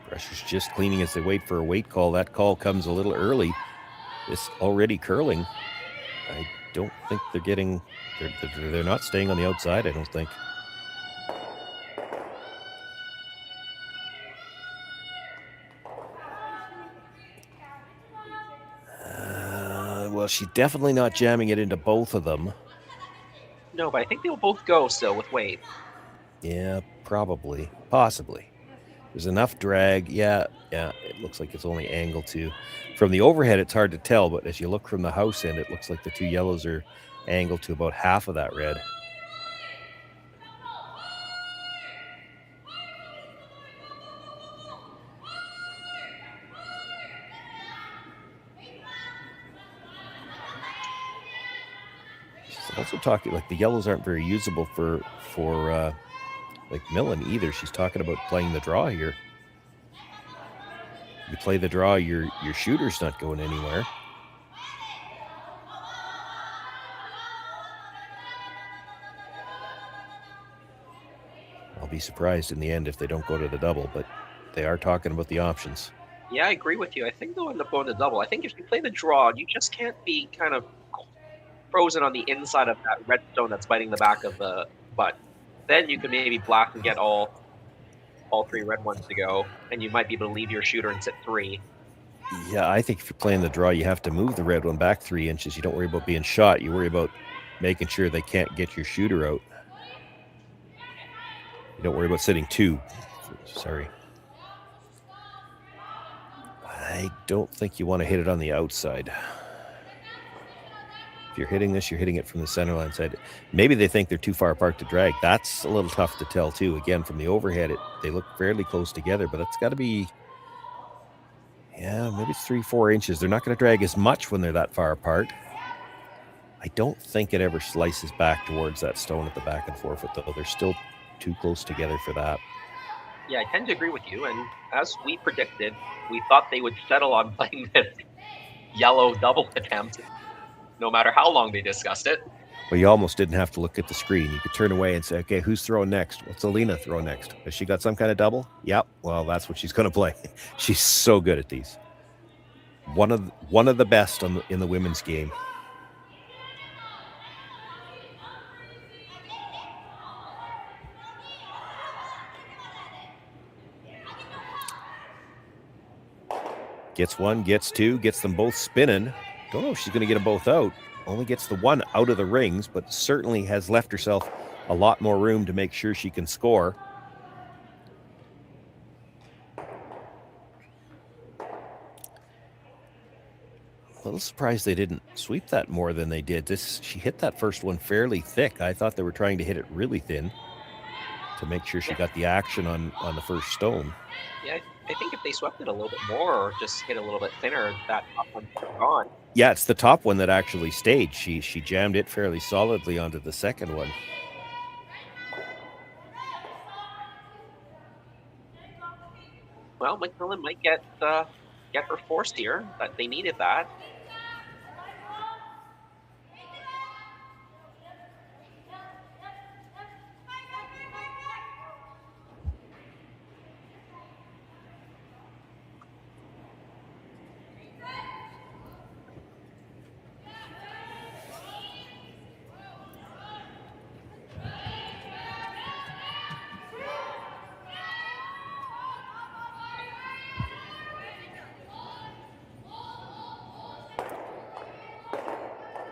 Pressure's just cleaning as they wait for a weight call. That call comes a little early. This already curling. I don't think they're getting... They're not staying on the outside, I don't think. Well, she's definitely not jamming it into both of them. No, but I think they'll both go still with weight. Yeah, probably. Possibly. There's enough drag. Yeah, it looks like it's only angled to. From the overhead, it's hard to tell, but as you look from the house end, it looks like the two yellows are angled to about half of that red. She's also talking, like, the yellows aren't very usable for MacMillan either. She's talking about playing the draw here. You play the draw, your shooter's not going anywhere. I'll be surprised in the end if they don't go to the double, but they are talking about the options. Yeah, I agree with you. I think they'll end up going to double. I think if you play the draw, you just can't be kind of frozen on the inside of that red stone that's biting the back of the butt. Then you could maybe black and get all three red ones to go, and you might be able to leave your shooter and sit 3. Yeah, I think if you're playing the draw, you have to move the red one back 3 inches. You don't worry about being shot. You worry about making sure they can't get your shooter out. You don't worry about sitting 2. Sorry. I don't think you want to hit it on the outside. If you're hitting this, you're hitting it from the center line side. Maybe they think they're too far apart to drag. That's a little tough to tell too. Again, from the overhead, they look fairly close together, but it's got to be, yeah, maybe it's 3-4 inches. They're not going to drag as much when they're that far apart. I don't think it ever slices back towards that stone at the back and forefoot, though. They're still too close together for that. Yeah, I tend to agree with you, and as we predicted, we thought they would settle on playing this yellow double attempt, no matter how long they discussed it. Well, you almost didn't have to look at the screen. You could turn away and say, okay, who's throwing next? What's Alina throwing next? Has she got some kind of double? Yep. Well, that's what she's going to play. She's so good at these. One of the best in the women's game. Gets one, gets two, gets them both spinning. Don't know if she's going to get them both out. Only gets the one out of the rings, but certainly has left herself a lot more room to make sure she can score. A little surprised they didn't sweep that more than they did. She hit that first one fairly thick. I thought they were trying to hit it really thin to make sure she got the action on the first stone. Yeah, I think if they swept it a little bit more or just hit a little bit thinner, that top one would have gone. Yeah, it's the top one that actually stayed. She jammed it fairly solidly onto the second one. Well, MacMillan might get her forced here, but they needed that.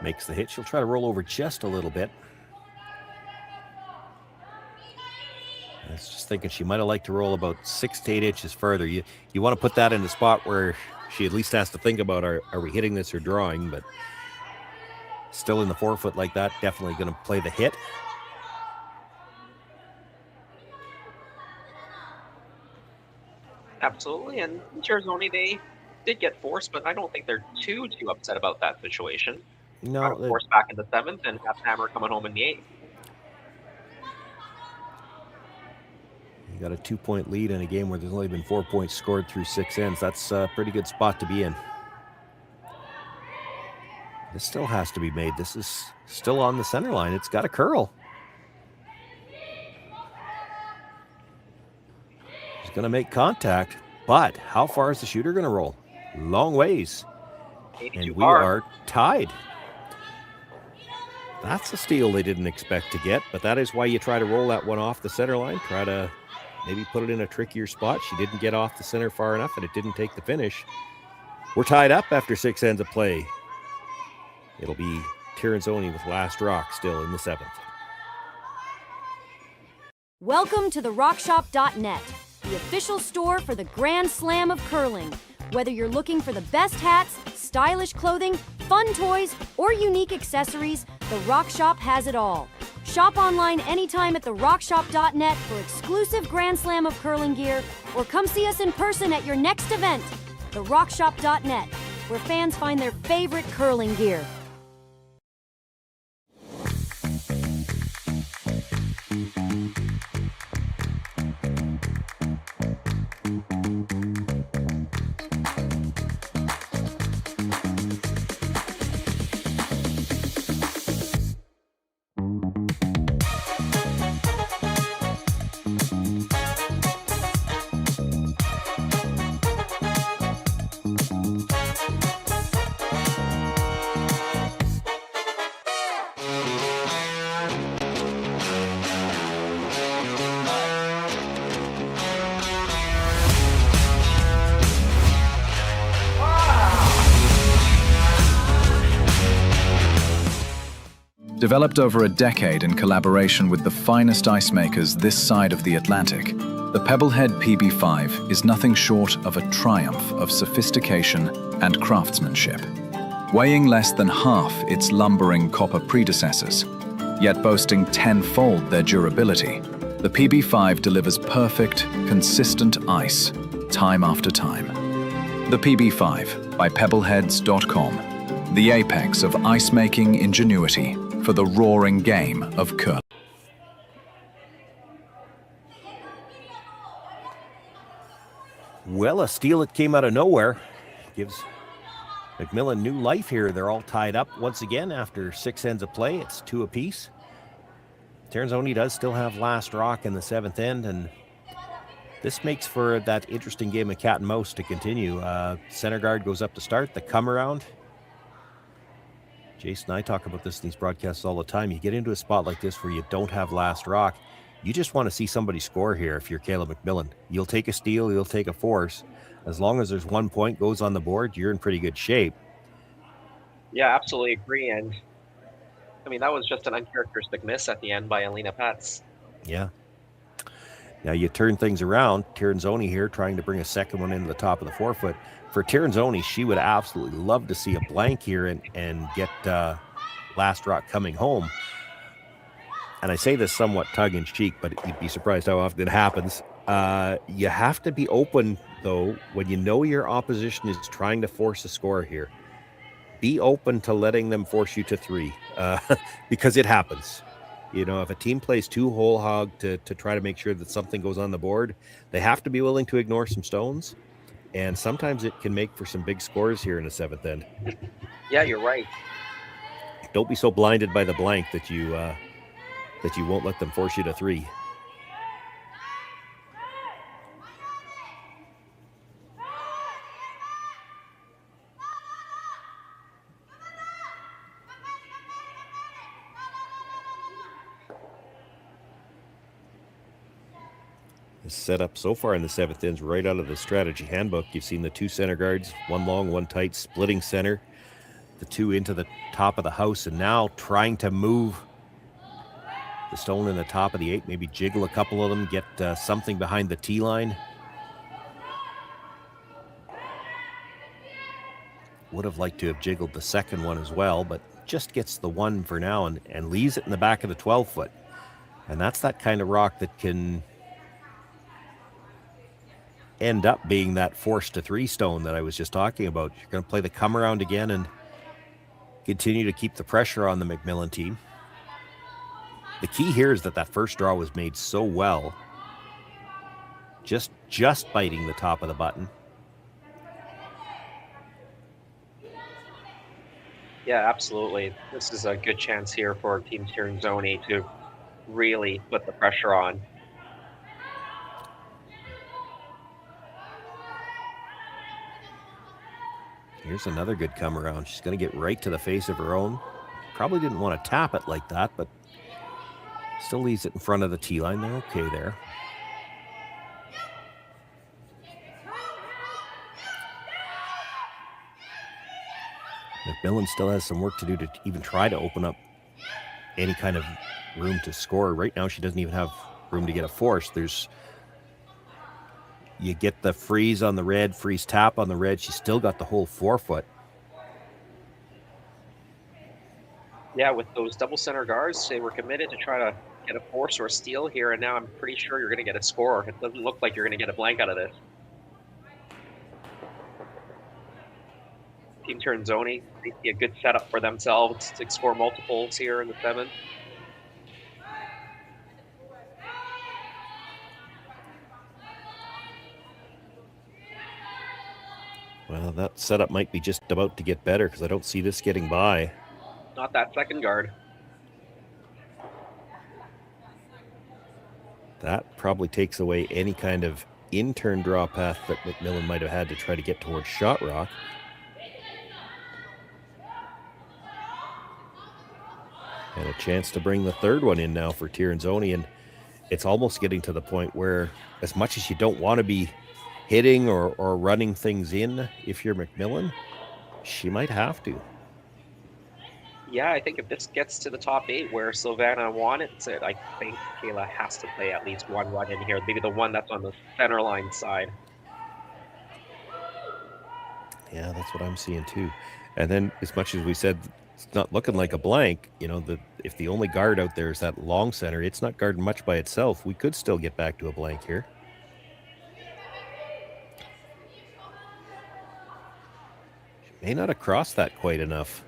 makes the hit. She'll try to roll over just a little bit. I was just thinking she might have liked to roll about 6 to 8 inches further. You want to put that in a spot where she at least has to think about, are we hitting this or drawing? But still in the 4-foot like that, definitely going to play the hit. Absolutely, and Tirinzoni, they did get forced, but I don't think they're too upset about that situation. No, forced back in the 7th and have Hammer coming home in the 8th. You got a 2-point lead in a game where there's only been 4 points scored through 6 ends. That's a pretty good spot to be in. This still has to be made. This is still on the center line. It's got a curl. He's going to make contact, but how far is the shooter going to roll? Long ways. And we are tied. That's a steal they didn't expect to get, but that is why you try to roll that one off the center line. Try to maybe put it in a trickier spot. She didn't get off the center far enough, and it didn't take the finish. We're tied up after 6 ends of play. It'll be Tirinzoni with last rock still in the 7th. Welcome to the RockShop.net, the official store for the Grand Slam of curling. Whether you're looking for the best hats, stylish clothing, fun toys, or unique accessories, the Rock Shop has it all. Shop online anytime at therockshop.net for exclusive Grand Slam of curling gear, or come see us in person at your next event. Therockshop.net, where fans find their favorite curling gear. Developed over a decade in collaboration with the finest ice makers this side of the Atlantic, the Pebblehead PB5 is nothing short of a triumph of sophistication and craftsmanship. Weighing less than half its lumbering copper predecessors, yet boasting tenfold their durability, the PB5 delivers perfect, consistent ice, time after time. The PB5 by Pebbleheads.com, the apex of ice-making ingenuity for the roaring game of curling. Well, a steal that came out of nowhere gives MacMillan new life here. They're all tied up once again after 6 ends of play. It's 2 apiece. Tirinzoni does still have last rock in the 7th end, and this makes for that interesting game of cat and mouse to continue. Center guard goes up to start, the come around. Jason and I talk about this in these broadcasts all the time. You get into a spot like this where you don't have last rock, you just want to see somebody score here if you're Kayla MacMillan. You'll take a steal, you'll take a force. As long as there's 1 point goes on the board, you're in pretty good shape. Yeah, absolutely agree. And I mean, that was just an uncharacteristic miss at the end by Alina Pats. Yeah. Now you turn things around. Tirinzoni here trying to bring a second one into the top of the 4-foot. For Tirinzoni, she would absolutely love to see a blank here and get last rock coming home. And I say this somewhat tongue-in-cheek, but you'd be surprised how often it happens. You have to be open, though, when you know your opposition is trying to force a score here. Be open to letting them force you to 3, because it happens. You know, if a team plays 2 whole hog to try to make sure that something goes on the board, they have to be willing to ignore some stones. And sometimes it can make for some big scores here in the 7th end. Yeah, you're right. Don't be so blinded by the blank that you won't let them force you to 3. The setup so far in the 7th end is right out of the strategy handbook. You've seen the 2 center guards, 1 long, 1 tight, splitting center. the 2 into the top of the house, and now trying to move the stone in the top of the 8, maybe jiggle a couple of them, get something behind the tee line. Would have liked to have jiggled the second one as well, but just gets the 1 for now and leaves it in the back of the 12-foot. And that's that kind of rock that can end up being that forced to 3 stone that I was just talking about. You're going to play the come around again and continue to keep the pressure on the MacMillan team. The key here is that first draw was made so well, just biting the top of the button. Yeah, absolutely. This is a good chance here for Team Tirinzoni to really put the pressure on. Here's another good come around. She's going to get right to the face of her own. Probably didn't want to tap it like that, but still leaves it in front of the tee line. They're okay there. MacMillan still has some work to do to even try to open up any kind of room to score. Right now, she doesn't even have room to get a force. You get the freeze on the red, freeze tap on the red. She's still got the whole 4-foot. Yeah, with those double center guards, they were committed to try to get a force or a steal here, and now I'm pretty sure you're going to get a score. It doesn't look like you're going to get a blank out of this. Team Tirinzoni, they see a good setup for themselves to score multiples here in the 7th. Well, that setup might be just about to get better because I don't see this getting by. Not that second guard. That probably takes away any kind of in-turn draw path that MacMillan might have had to try to get towards shot rock. And a chance to bring the third one in now for Tirinzoni, and it's almost getting to the point where as much as you don't want to be hitting or running things in if you're MacMillan, she might have to. Yeah, I think if this gets to the top 8 where Silvana wants it, I think Kayla has to play at least one run in here, maybe the one that's on the center line side. Yeah, that's what I'm seeing too. And then as much as we said it's not looking like a blank, you know, if the only guard out there is that long center, it's not guarding much by itself. We could still get back to a blank here. She may not have crossed that quite enough.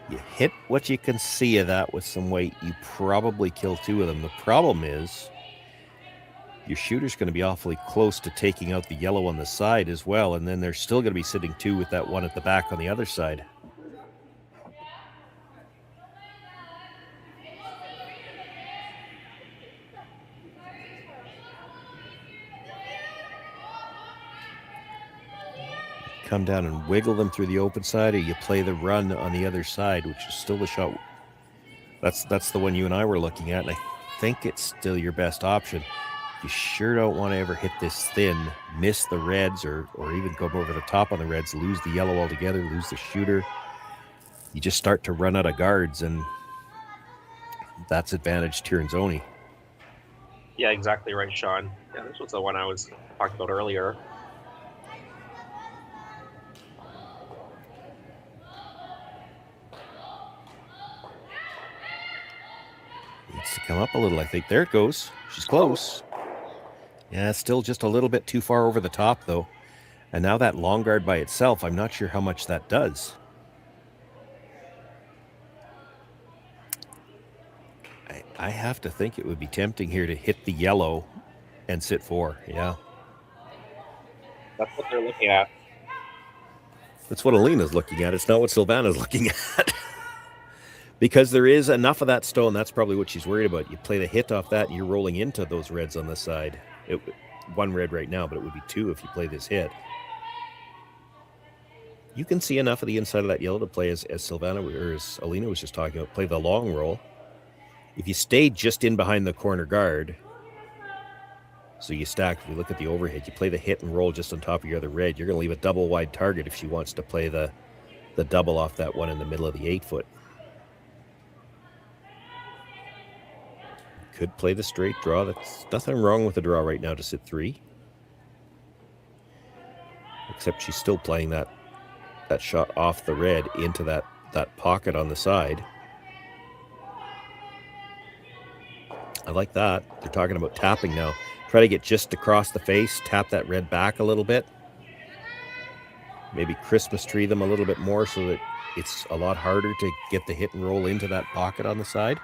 You hit what you can see of that with some weight, you probably kill 2 of them. The problem is your shooter's going to be awfully close to taking out the yellow on the side as well, and then they're still going to be sitting 2 with that one at the back on the other side. Come down and wiggle them through the open side, or you play the run on the other side, which is still the shot. That's the one you and I were looking at, and I think it's still your best option. You sure don't want to ever hit this thin, miss the reds, or even go over the top on the reds, lose the yellow altogether, lose the shooter. You just start to run out of guards, and that's advantage Tirinzoni. Yeah, exactly right, Sean. Yeah, this was the one I was talking about earlier. Needs to come up a little, I think. There it goes. She's close. Yeah, still just a little bit too far over the top, though. And now that long guard by itself, I'm not sure how much that does. I have to think it would be tempting here to hit the yellow and sit 4. Yeah. That's what they're looking at. That's what Alina's looking at. It's not what Silvana's looking at. Because there is enough of that stone, that's probably what she's worried about. You play the hit off that, and you're rolling into those reds on the side. 1 red right now, but it would be 2 if you play this hit. You can see enough of the inside of that yellow to play as Silvana or as Alina was just talking about, play the long roll. If you stay just in behind the corner guard, so you stack, if you look at the overhead, you play the hit and roll just on top of your other red, you're going to leave a double wide target if she wants to play the double off that one in the middle of the 8-foot. Could play the straight draw. That's nothing wrong with the draw right now to sit 3. Except she's still playing that shot off the red into that pocket on the side. I like that. They're talking about tapping now. Try to get just across the face, tap that red back a little bit. Maybe Christmas tree them a little bit more so that it's a lot harder to get the hit and roll into that pocket on the side.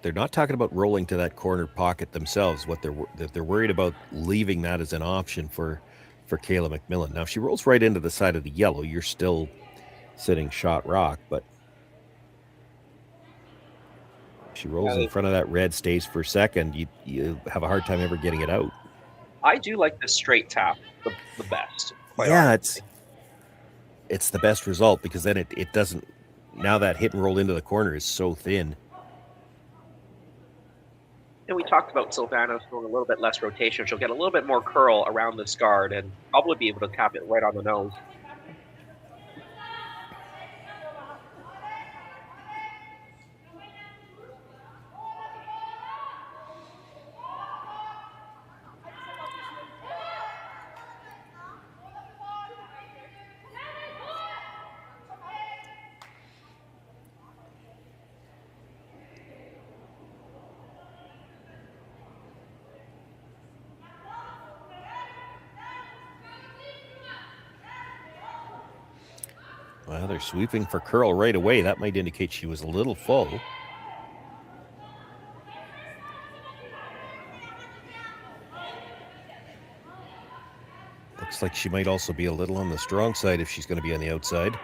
They're not talking about rolling to that corner pocket themselves. What they're worried about leaving that as an option for Kayla MacMillan. Now, if she rolls right into the side of the yellow, you're still sitting shot rock, but if she rolls in front of that red, stays for a second, you have a hard time ever getting it out. I do like the straight tap the best. Yeah, it's the best result because then it doesn't, now that hit and roll into the corner is so thin. And we talked about Silvana throwing a little bit less rotation. She'll get a little bit more curl around this guard and probably be able to tap it right on the nose. Well, they're sweeping for curl right away. That might indicate she was a little full. Looks like she might also be a little on the strong side if she's going to be on the outside.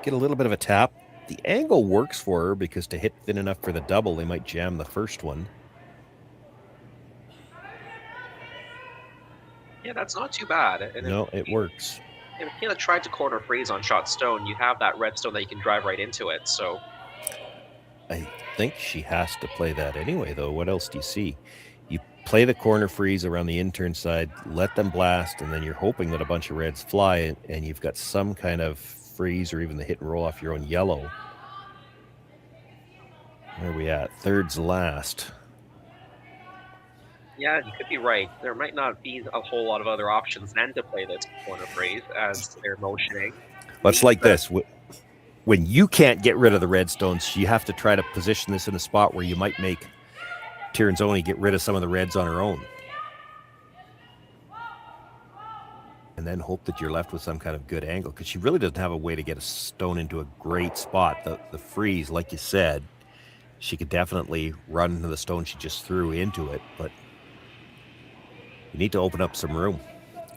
Get a little bit of a tap. The angle works for her because to hit thin enough for the double, they might jam the first one. Yeah, that's not too bad. And no, it works. If Kayla tried to corner freeze on shot stone, you have that red stone that you can drive right into it. So I think she has to play that anyway, though. What else do you see? You play the corner freeze around the intern side, let them blast, and then you're hoping that a bunch of reds fly, and you've got some kind of freeze or even the hit and roll off your own yellow. Where are we at? Third's last. yeah, you could be right. There might not be a whole lot of other options than to play this corner freeze as they're motioning. Let's like this. When you can't get rid of the redstones, you have to try to position this in a spot where you might make Tirinzoni get rid of some of the reds on her own. And then hope that you're left with some kind of good angle, because she really doesn't have a way to get a stone into a great spot. The freeze, like you said, she could definitely run into the stone she just threw into it, but you need to open up some room.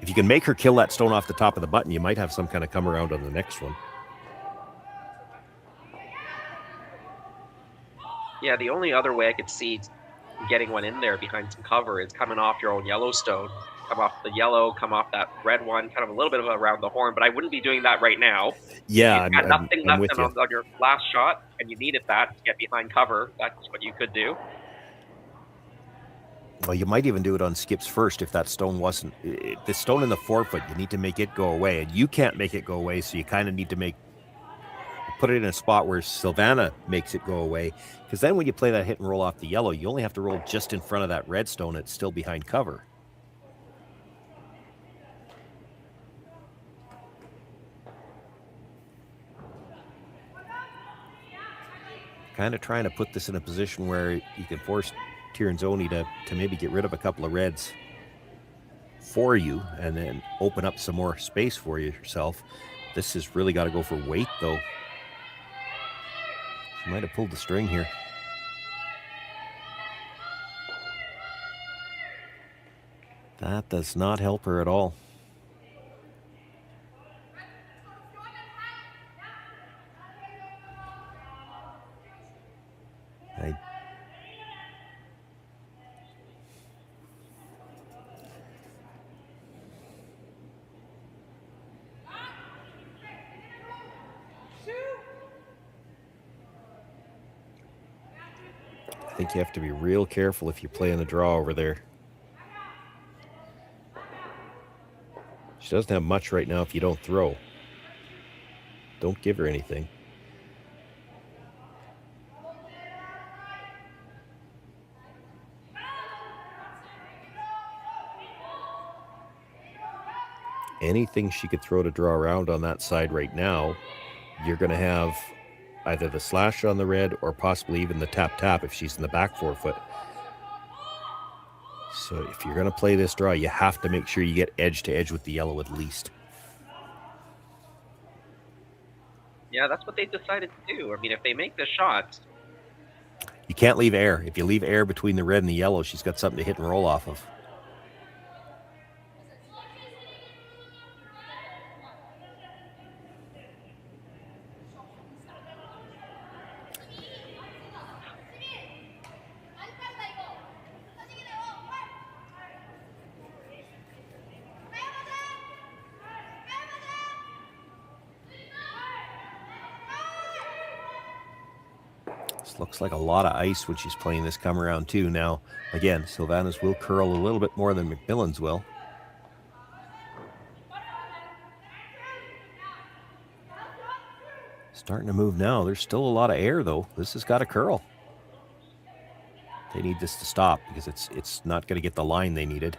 If you can make her kill that stone off the top of the button, you might have some kind of come around on the next one. Yeah, the only other way I could see getting one in there behind some cover is coming off your own Yellowstone. Come off the yellow, come off that red one, kind of a little bit of around the horn, but I wouldn't be doing that right now. Yeah, You've got nothing I'm left with you. on your last shot, and you needed that to get behind cover. That's what you could do. Well, you might even do it on skips first if that stone wasn't... The stone in the forefoot, you need to make it go away, and you can't make it go away, so you kind of need to put it in a spot where Silvana makes it go away, because then when you play that hit and roll off the yellow, you only have to roll just in front of that red stone. It's still behind cover. Kind of trying to put this in a position where you can force Tirinzoni to maybe get rid of a couple of reds for you and then open up some more space for yourself. This has really got to go for weight, though. She might have pulled the string here. That does not help her at all. I think you have to be real careful if you're playing the draw over there. She doesn't have much right now if you don't throw. Don't give her anything. Anything she could throw to draw around on that side right now, you're going to have either the slash on the red or possibly even the tap-tap if she's in the back 4 foot. So if you're going to play this draw, you have to make sure you get edge to edge with the yellow at least. Yeah, that's what they decided to do. I mean, if they make the shots... You can't leave air. If you leave air between the red and the yellow, she's got something to hit and roll off of. Looks like a lot of ice when she's playing this come around too. Now, again, Silvana's will curl a little bit more than MacMillan's will. Starting to move now. There's still a lot of air though. This has got to curl. They need this to stop because it's not going to get the line they needed.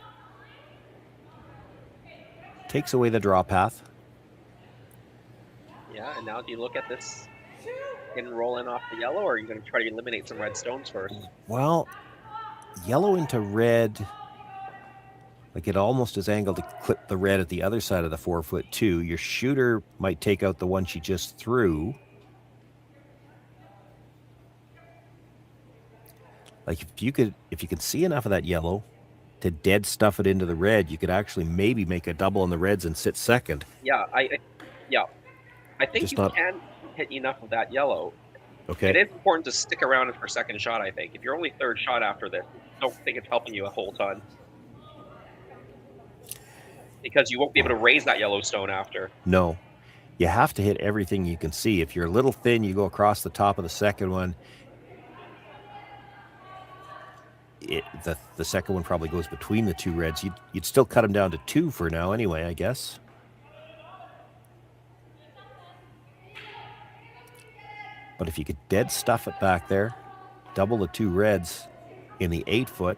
Takes away the draw path. Yeah, and now do you look at this and roll in off the yellow, or are you going to try to eliminate some red stones first? Well, yellow into red, like it almost is angled to clip the red at the other side of the 4 foot too. Your shooter might take out the one she just threw. Like if you could see enough of that yellow to dead stuff it into the red, you could actually maybe make a double on the reds and sit second. Yeah, I think just you can hit enough of that yellow. Okay. It is important to stick around for a second shot, I think. If you're only third shot after this, I don't think it's helping you a whole ton. Because you won't be able to raise that yellow stone after. No. You have to hit everything you can see. If you're a little thin, you go across the top of the second one. The second one probably goes between the two reds. You'd still cut them down to 2 for now anyway, I guess. But if you could dead stuff it back there, double the 2 reds in the 8 foot,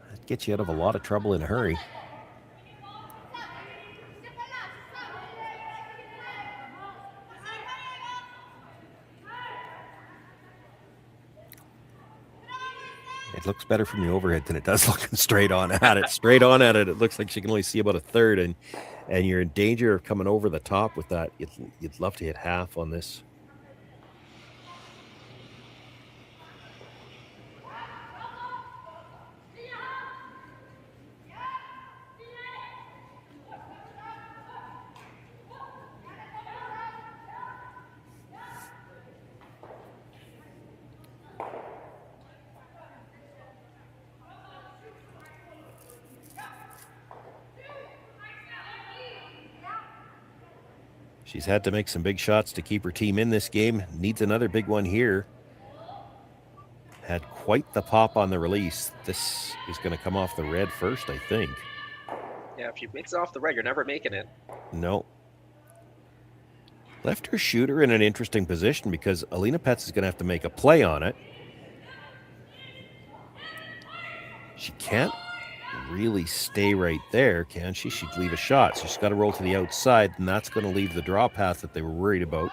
that gets you out of a lot of trouble in a hurry. It looks better from the overhead than it does looking straight on at it. Straight on at it, it looks like she can only see about a third, and you're in danger of coming over the top with that. You'd love to hit half on this. She's had to make some big shots to keep her team in this game. Needs another big one here. Had quite the pop on the release. This is going to come off the red first, I think. Yeah, if she makes it off the red, you're never making it. No. Left her shooter in an interesting position because Alina Petz is going to have to make a play on it. She can't really stay right there, can she? She'd leave a shot, so she's got to roll to the outside, and that's going to leave the draw path that they were worried about.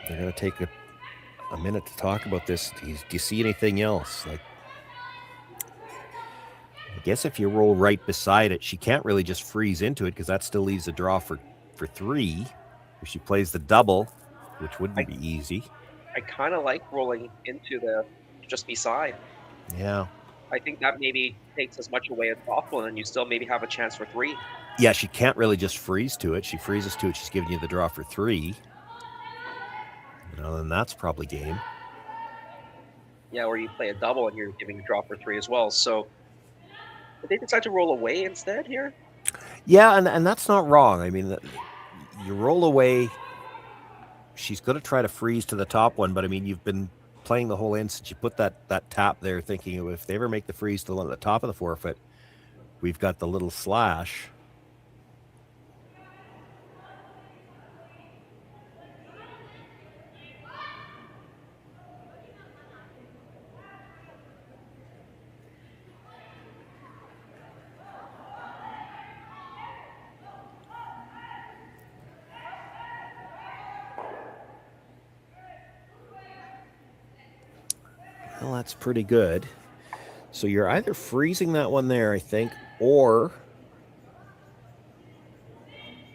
They're going to take a minute to talk about this. Do you see anything else? Like, I guess if you roll right beside it, she can't really just freeze into it because that still leaves a draw for 3. If she plays the double, which wouldn't be easy. I kind of like rolling into the just beside. Yeah. I think that maybe takes as much away as possible, and you still maybe have a chance for 3. Yeah, she can't really just freeze to it. She freezes to it. She's giving you the draw for 3. And that's probably game. Yeah, or you play a double and you're giving a draw for 3 as well. So did they decide to roll away instead here? Yeah, and that's not wrong. I mean, you roll away. She's going to try to freeze to the top one, but I mean, you've been playing the whole end since you put that tap there, thinking if they ever make the freeze to the one at the top of the forefoot, we've got the little slash. Well, that's pretty good. So you're either freezing that one there, I think, or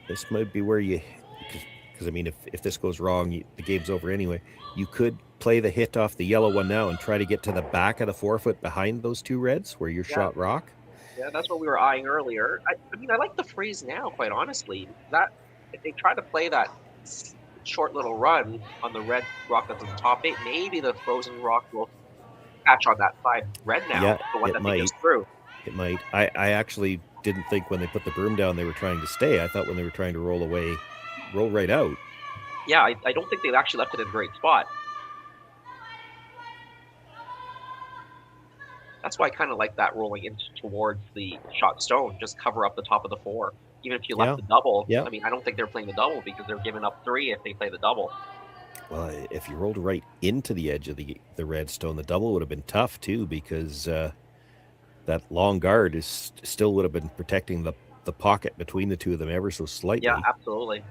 this might be where you, because I mean, if this goes wrong, the game's over anyway. You could play the hit off the yellow one now and try to get to the back of the forefoot behind those 2 reds where your shot rock. Yeah, that's what we were eyeing earlier. I mean, I like the freeze now, quite honestly. That if they try to play that short little run on the red rock that's on the top 8, maybe the frozen rock will catch on that side red now. Yeah, the one it that might. they just threw. It might. I actually didn't think when they put the broom down they were trying to stay. I thought when they were trying to roll away, roll right out. Yeah, I don't think they've actually left it in a great spot. That's why I kind of like that rolling towards the shot stone. Just cover up the top of the 4. Even if you left the double, I mean, I don't think they're playing the double because they're giving up 3 if they play the double. Well, if you rolled right into the edge of the red stone, the double would have been tough too, because that long guard still would have been protecting the pocket between the 2 of them ever so slightly. Yeah, absolutely.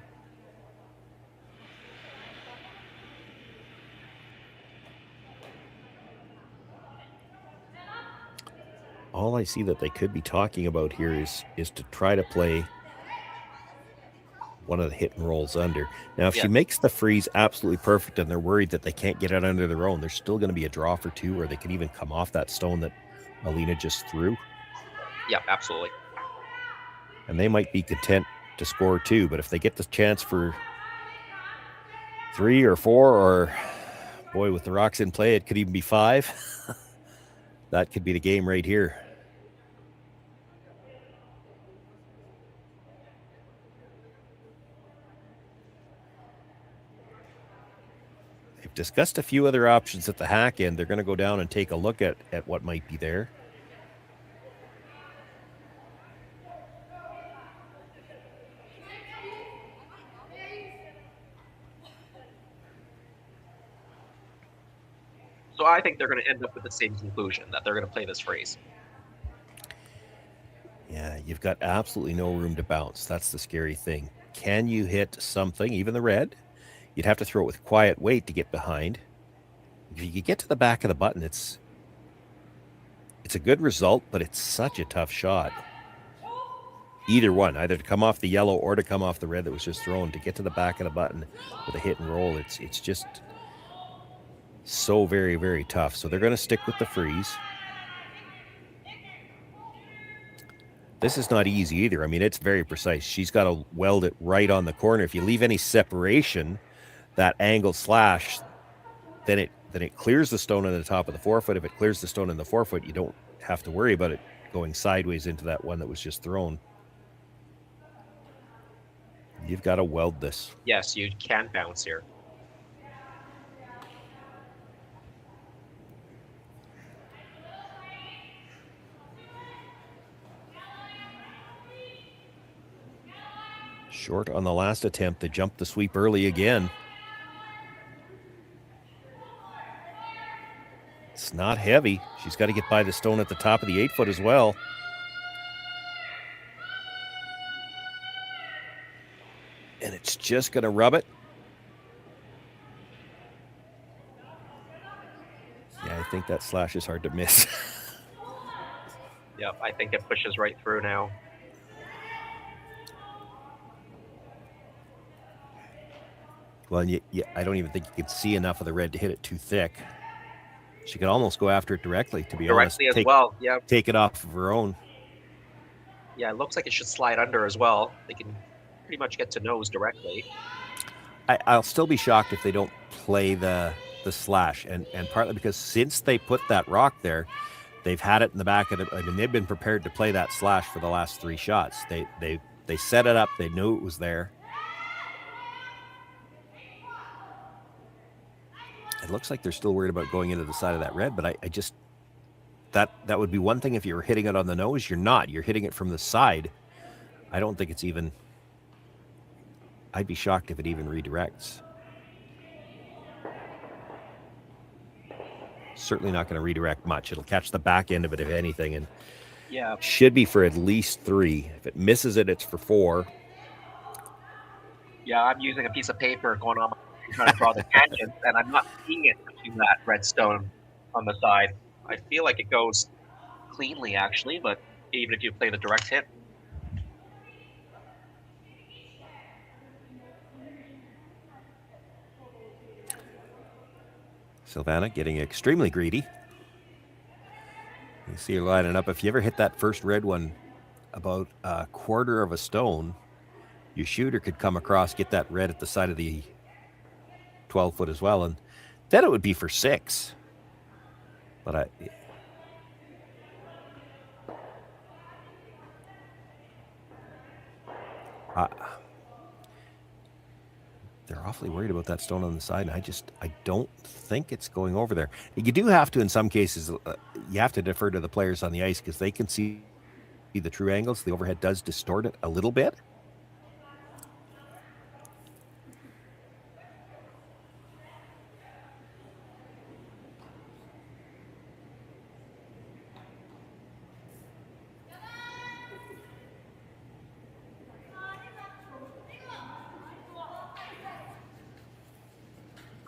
All I see that they could be talking about here is to try to play one of the hit and rolls under. Now, if she makes the freeze absolutely perfect and they're worried that they can't get it under their own, there's still going to be a draw for 2, or they could even come off that stone that Alina just threw. Yeah, absolutely. And they might be content to score 2, but if they get the chance for 3 or 4, or boy, with the rocks in play, it could even be 5. That could be the game right here. They've discussed a few other options at the hack end. They're going to go down and take a look at what might be there. So I think they're going to end up with the same conclusion, that they're going to play this freeze. Yeah, you've got absolutely no room to bounce. That's the scary thing. Can you hit something, even the red? You'd have to throw it with quiet weight to get behind. If you could get to the back of the button, it's a good result, but it's such a tough shot. Either one, either to come off the yellow or to come off the red that was just thrown. To get to the back of the button with a hit and roll, it's just so very, very tough. So they're going to stick with the freeze. This is not easy either. I mean, it's very precise. She's got to weld it right on the corner. If you leave any separation, that angled slash, then it clears the stone on the top of the forefoot. If it clears the stone in the forefoot, you don't have to worry about it going sideways into that one that was just thrown. You've got to weld this. Yes, you can bounce here. Short on the last attempt. They jumped the sweep early again. It's not heavy. She's got to get by the stone at the top of the 8-foot as well. And it's just going to rub it. Yeah, I think that slash is hard to miss. Yep, I think it pushes right through now. Well, I don't even think you can see enough of the red to hit it too thick. She could almost go after it directly, to be Directly honest. as well, yeah. Take it off of her own. Yeah, it looks like it should slide under as well. They can pretty much get to nose directly. I'll still be shocked if they don't play the slash, and partly because since they put that rock there, they've had it in the back of the, I mean, they've been prepared to play that slash for the last 3 shots. They set it up, they knew it was there. It looks like they're still worried about going into the side of that red, but I just, that would be one thing if you were hitting it on the nose. You're not. You're hitting it from the side. I don't think it's even, I'd be shocked if it even redirects. Certainly not going to redirect much. It'll catch the back end of it, if anything, and yeah, should be for at least 3. If it misses it, it's for 4. Yeah, I'm using a piece of paper going on, trying to draw the tangents, and I'm not seeing it between that red stone on the side. I feel like it goes cleanly, actually, but even if you play the direct hit. Silvana getting extremely greedy. You see her lining up. If you ever hit that first red one about a quarter of a stone, your shooter could come across, get that red at the side of the 12 foot as well, and then it would be for 6. But they're awfully worried about that stone on the side, and I don't think it's going over there. You do have to, in some cases, you have to defer to the players on the ice because they can see the true angles. The overhead does distort it a little bit.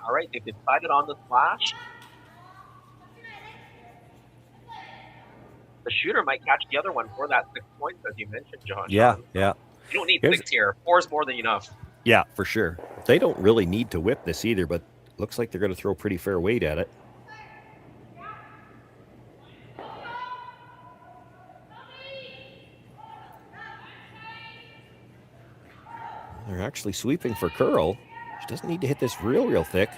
All right, they've decided on the slash. The shooter might catch the other one for that 6 points, as you mentioned, John. Yeah. You don't need 6 here. 4 is more than enough. Yeah, for sure. They don't really need to whip this either, but looks like they're going to throw pretty fair weight at it. They're actually sweeping for curl. She doesn't need to hit this real thick.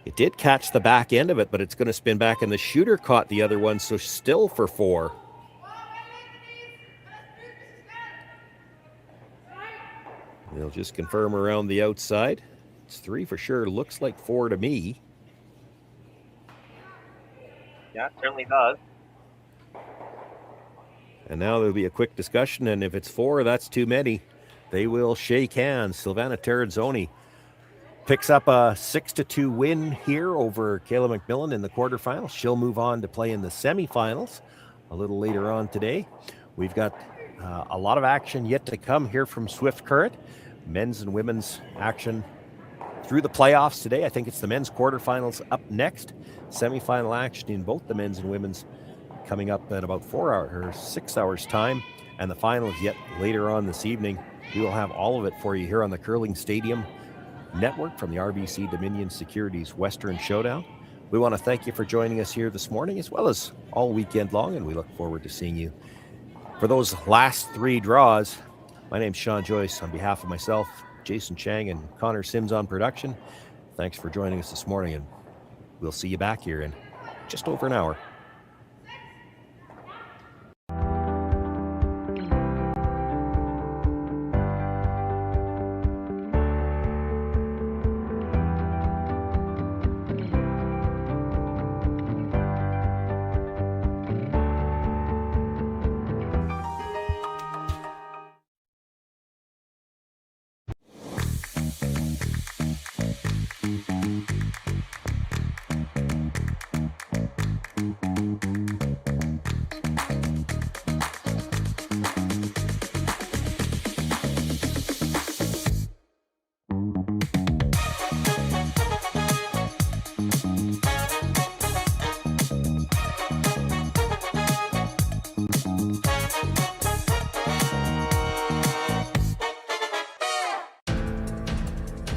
It did catch the back end of it, but it's going to spin back, and the shooter caught the other one, so still for 4. They'll just confirm around the outside. It's 3 for sure. Looks like 4 to me. Yeah, it certainly does. And now there'll be a quick discussion, and if it's 4, that's too many. They will shake hands. Silvana Tirinzoni picks up a 6-2 win here over Kayla MacMillan in the quarterfinals. She'll move on to play in the semifinals a little later on today. We've got a lot of action yet to come here from Swift Current. Men's and women's action through the playoffs today. I think it's the men's quarterfinals up next. Semifinal action in both the men's and women's coming up at about 6 hours time. And the finals yet later on this evening. We will have all of it for you here on the Curling Stadium Network from the RBC Dominion Securities Western Showdown. We want to thank you for joining us here this morning as well as all weekend long, and we look forward to seeing you for those last 3 draws. My name's Sean Joyce. On behalf of myself, Jason Chang, and Connor Sims on production, thanks for joining us this morning, and we'll see you back here in just over an hour.